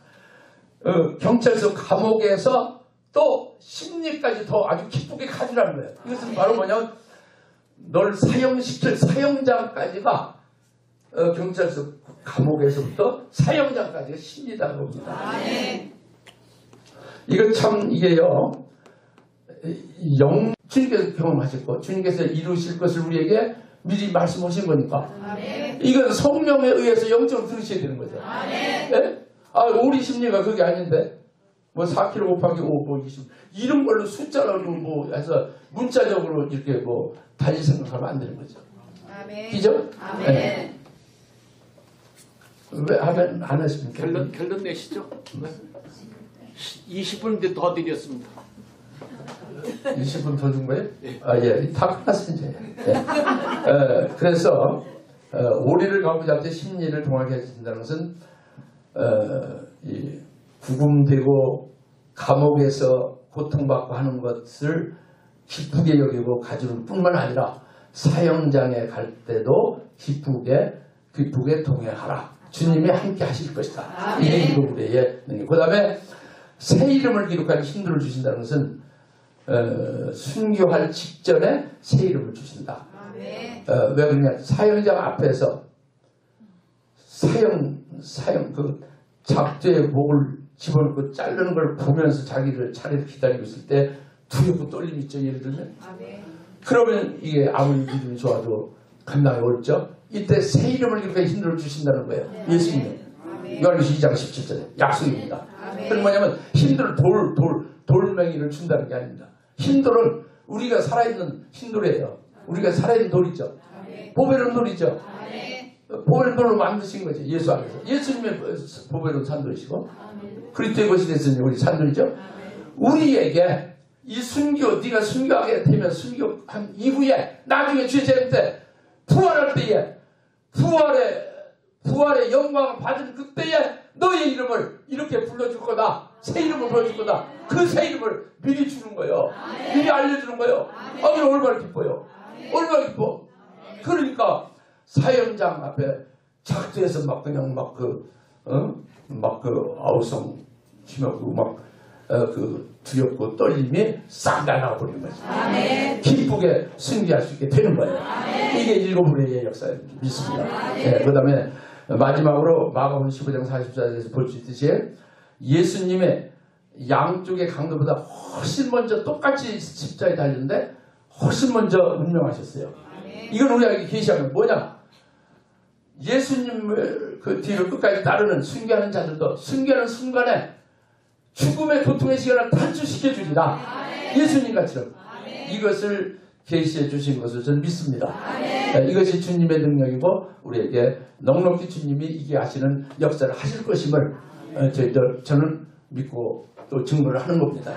경찰서 감옥에서 또 심리까지 더 아주 기쁘게 가주라는 거예요. 이것은 바로 뭐냐면 널 사형시킬 사형장까지가 경찰서 감옥에서부터 사형장까지가 심리다 그겁니다. 아멘. 이거 참 이게요. 주님께서 경험하셨고 주님께서 이루실 것을 우리에게 미리 말씀하신 거니까. 아멘. 이건 성령에 의해서 영적으로 들으셔야 되는 거죠. 아멘. 네? 오리 심리가 그게 아닌데 뭐 4kg 곱하기 5, 뭐 20 이런 걸로 숫자로 뭐 해서 문자적으로 이렇게 뭐 달리 생각하면 안 되는 거죠. 아멘. 그죠? 아멘. 네. 왜 하면 안 하십니까? 결론 내시죠. 20분 이제 더 드렸습니다. 20분 더 준 거예요? 예. 다 끝났어요, 이제. 예. 그래서, 오리를 가고자 할 때 심리를 동하게 해준다는 것은, 이 구금되고 감옥에서 고통받고 하는 것을 기쁘게 여기고 가주는 뿐만 아니라 사형장에 갈 때도 기쁘게 동행하라. 주님이 함께 하실 것이다. 이게 우리의 능력. 그 다음에 새 이름을 기록한 힘들을 주신다는 것은 순교할 직전에 새 이름을 주신다. 아멘. 왜 그러냐? 사형장 앞에서 사형 그 잡죄의 목을 집어넣고 자르는 걸 보면서 자기를 차례를 기다리고 있을 때 두렵고 떨림이 있죠. 예를 들면. 아멘. 그러면 이게 아무리 믿음이 좋아도 감당이 어렵죠. 이때 새 이름을 기록해 힘들을 주신다는 거예요. 예수님은. 아멘. 요한계시록 2장 17절에 약속입니다. 아멘. 그럼 뭐냐면 힘들을 돌멩이를 준다는 게 아닙니다. 힘들은 우리가 살아있는 힘들이에요. 우리가 살아있는 돌이죠. 아멘. 보배로운 돌이죠. 아멘. 보배로운 돌을 만드신 거죠. 예수 안에서. 예수님의 보배로운 산돌이시고 그리스도의 것이 됐으니 우리 산돌이죠. 우리에게 이 순교, 네가 순교하게 되면 순교한 이후에 나중에 주의 재림 때 부활할 때에 부활의 영광을 받은 그때에 너의 이름을 이렇게 불러줄 거다. 새 이름을 불러줄 거다. 그 새 이름을 미리 주는 거예요. 미리 알려주는 거예요. 이게 얼마나 기뻐요. 얼마나 기뻐. 그러니까 사형장 앞에 작두에서 막 그냥 아우성 심하고 두렵고 떨림이 싹 날아가 버리는 거죠. 아멘. 기쁘게 승리할 수 있게 되는 거예요. 아멘. 이게 일곱 우리의 역사를 믿습니다. 네, 그 다음에 마지막으로 마가복음 15장 44절에서 볼 수 있듯이 예수님의 양쪽의 강도보다 훨씬 먼저 똑같이 십자가에 달렸는데 훨씬 먼저 운명하셨어요. 아멘. 이걸 우리에게 계시하면 뭐냐? 예수님을 그 뒤를 끝까지 따르는 순교하는 자들도 순교하는 순간에 죽음의 고통의 시간을 단축시켜 주리라. 예수님 같이요. 이것을 계시해 주신 것을 저는 믿습니다. 이것이 주님의 능력이고 우리에게 넉넉히 주님이 이게 하시는 역사를 하실 것임을 저는 믿고 또 증거를 하는 겁니다.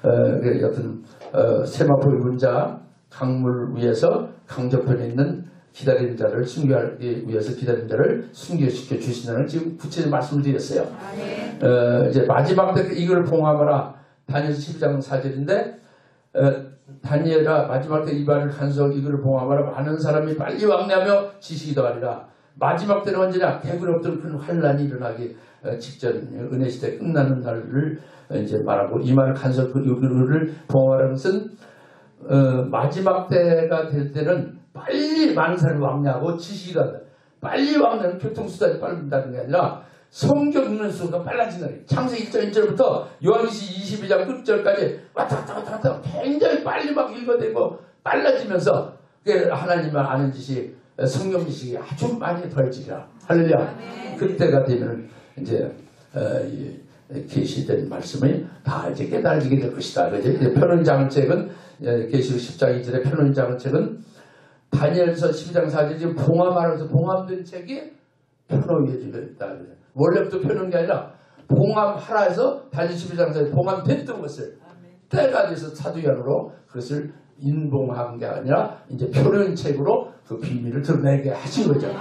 여튼 세마포의 문자 강물 위에서 강저편에 있는 기다리는 자를 순교하기 위해서 기다리는 자를 순교시켜 주신다는 지금 구체적인 말씀을 드렸어요. 이제 마지막 때 이걸 봉함하라. 다니엘 12장 4절인데 다니엘아 마지막 때 이발을 간수하고 이걸 봉함하라. 많은 사람이 빨리 왕래하며 지식이 더하리라. 마지막 때는 언제냐? 개구리 없던 큰 환란이 일어나기 직전 은혜 시대 끝나는 날을 이제 말하고 이 말을 간수하고 이거를 봉함하라는 것은 마지막 때가 될 때는 빨리 많은 사람이 왕래하고 지식이 더하다. 빨리 왕래하는 교통수단이 빠른다는 게 아니라 성경 읽는 수가 빨라진다. 창세기 1장 1절부터 요한계시 22장 끝절까지 왔다 갔다 굉장히 빨리 막 읽어대고 빨라지면서 하나님을 아는 지식, 성경 지식이 아주 많이 더해지리라. 할렐루야. 그때가 되면 이제 계시된 말씀이 다 이제 깨달아지게 될 것이다. 표론장책은 계시록 10장 2절의 표론장책은 다니엘서 12장 4절 지금 봉함하면서 봉함된 책이 표로해지겠다. 원래부터 펴는 게 아니라 봉함하라 해서 다니엘 12장 4절 봉함됐던 것을 때가 돼서 사도연으로 그것을 인봉한 게 아니라 이제 표론책으로 그 비밀을 드러내게 하신 거죠.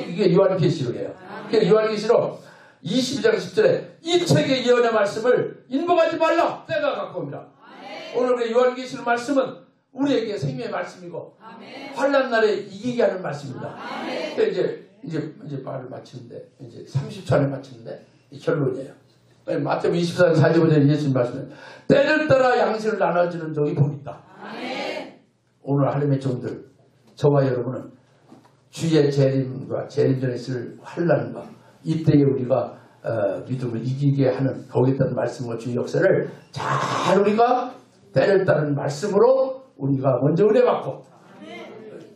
이게 요한계시록이에요. 그러니까 요한계시록 22장 10절에 이 책의 예언의 말씀을 인봉하지 말라. 때가 갖고 옵니다. 오늘 그 요한계시록 말씀은 우리에게 생명의 말씀이고 환난 날에 이기게 하는 말씀입니다. 그러니까 이제 말을 마치는데 이제 30초 안에 마치는데 이 결론이에요. 마태복음 24장 45절에 예수님 말씀은 때를 따라 양식을 나눠주는 종이 복 있다. 오늘 하나님의 종들 저와 여러분은 주의 재림과 재림 전에 있을 환난과 이때에 우리가 믿음을 이기게 하는 거기에 따른 말씀과 주의 역사를 잘 우리가 때를 따른 말씀으로 우리가 먼저 은혜 받고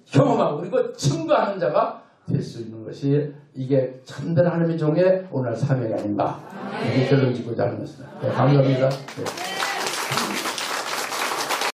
경험하고 그리고 증거하는 자가 될 수 있는 것이 이게 참된 하나님의 종의 오늘 사명이 아닌가 이게 결론 짓고자 하는 것입니다. 감사합니다.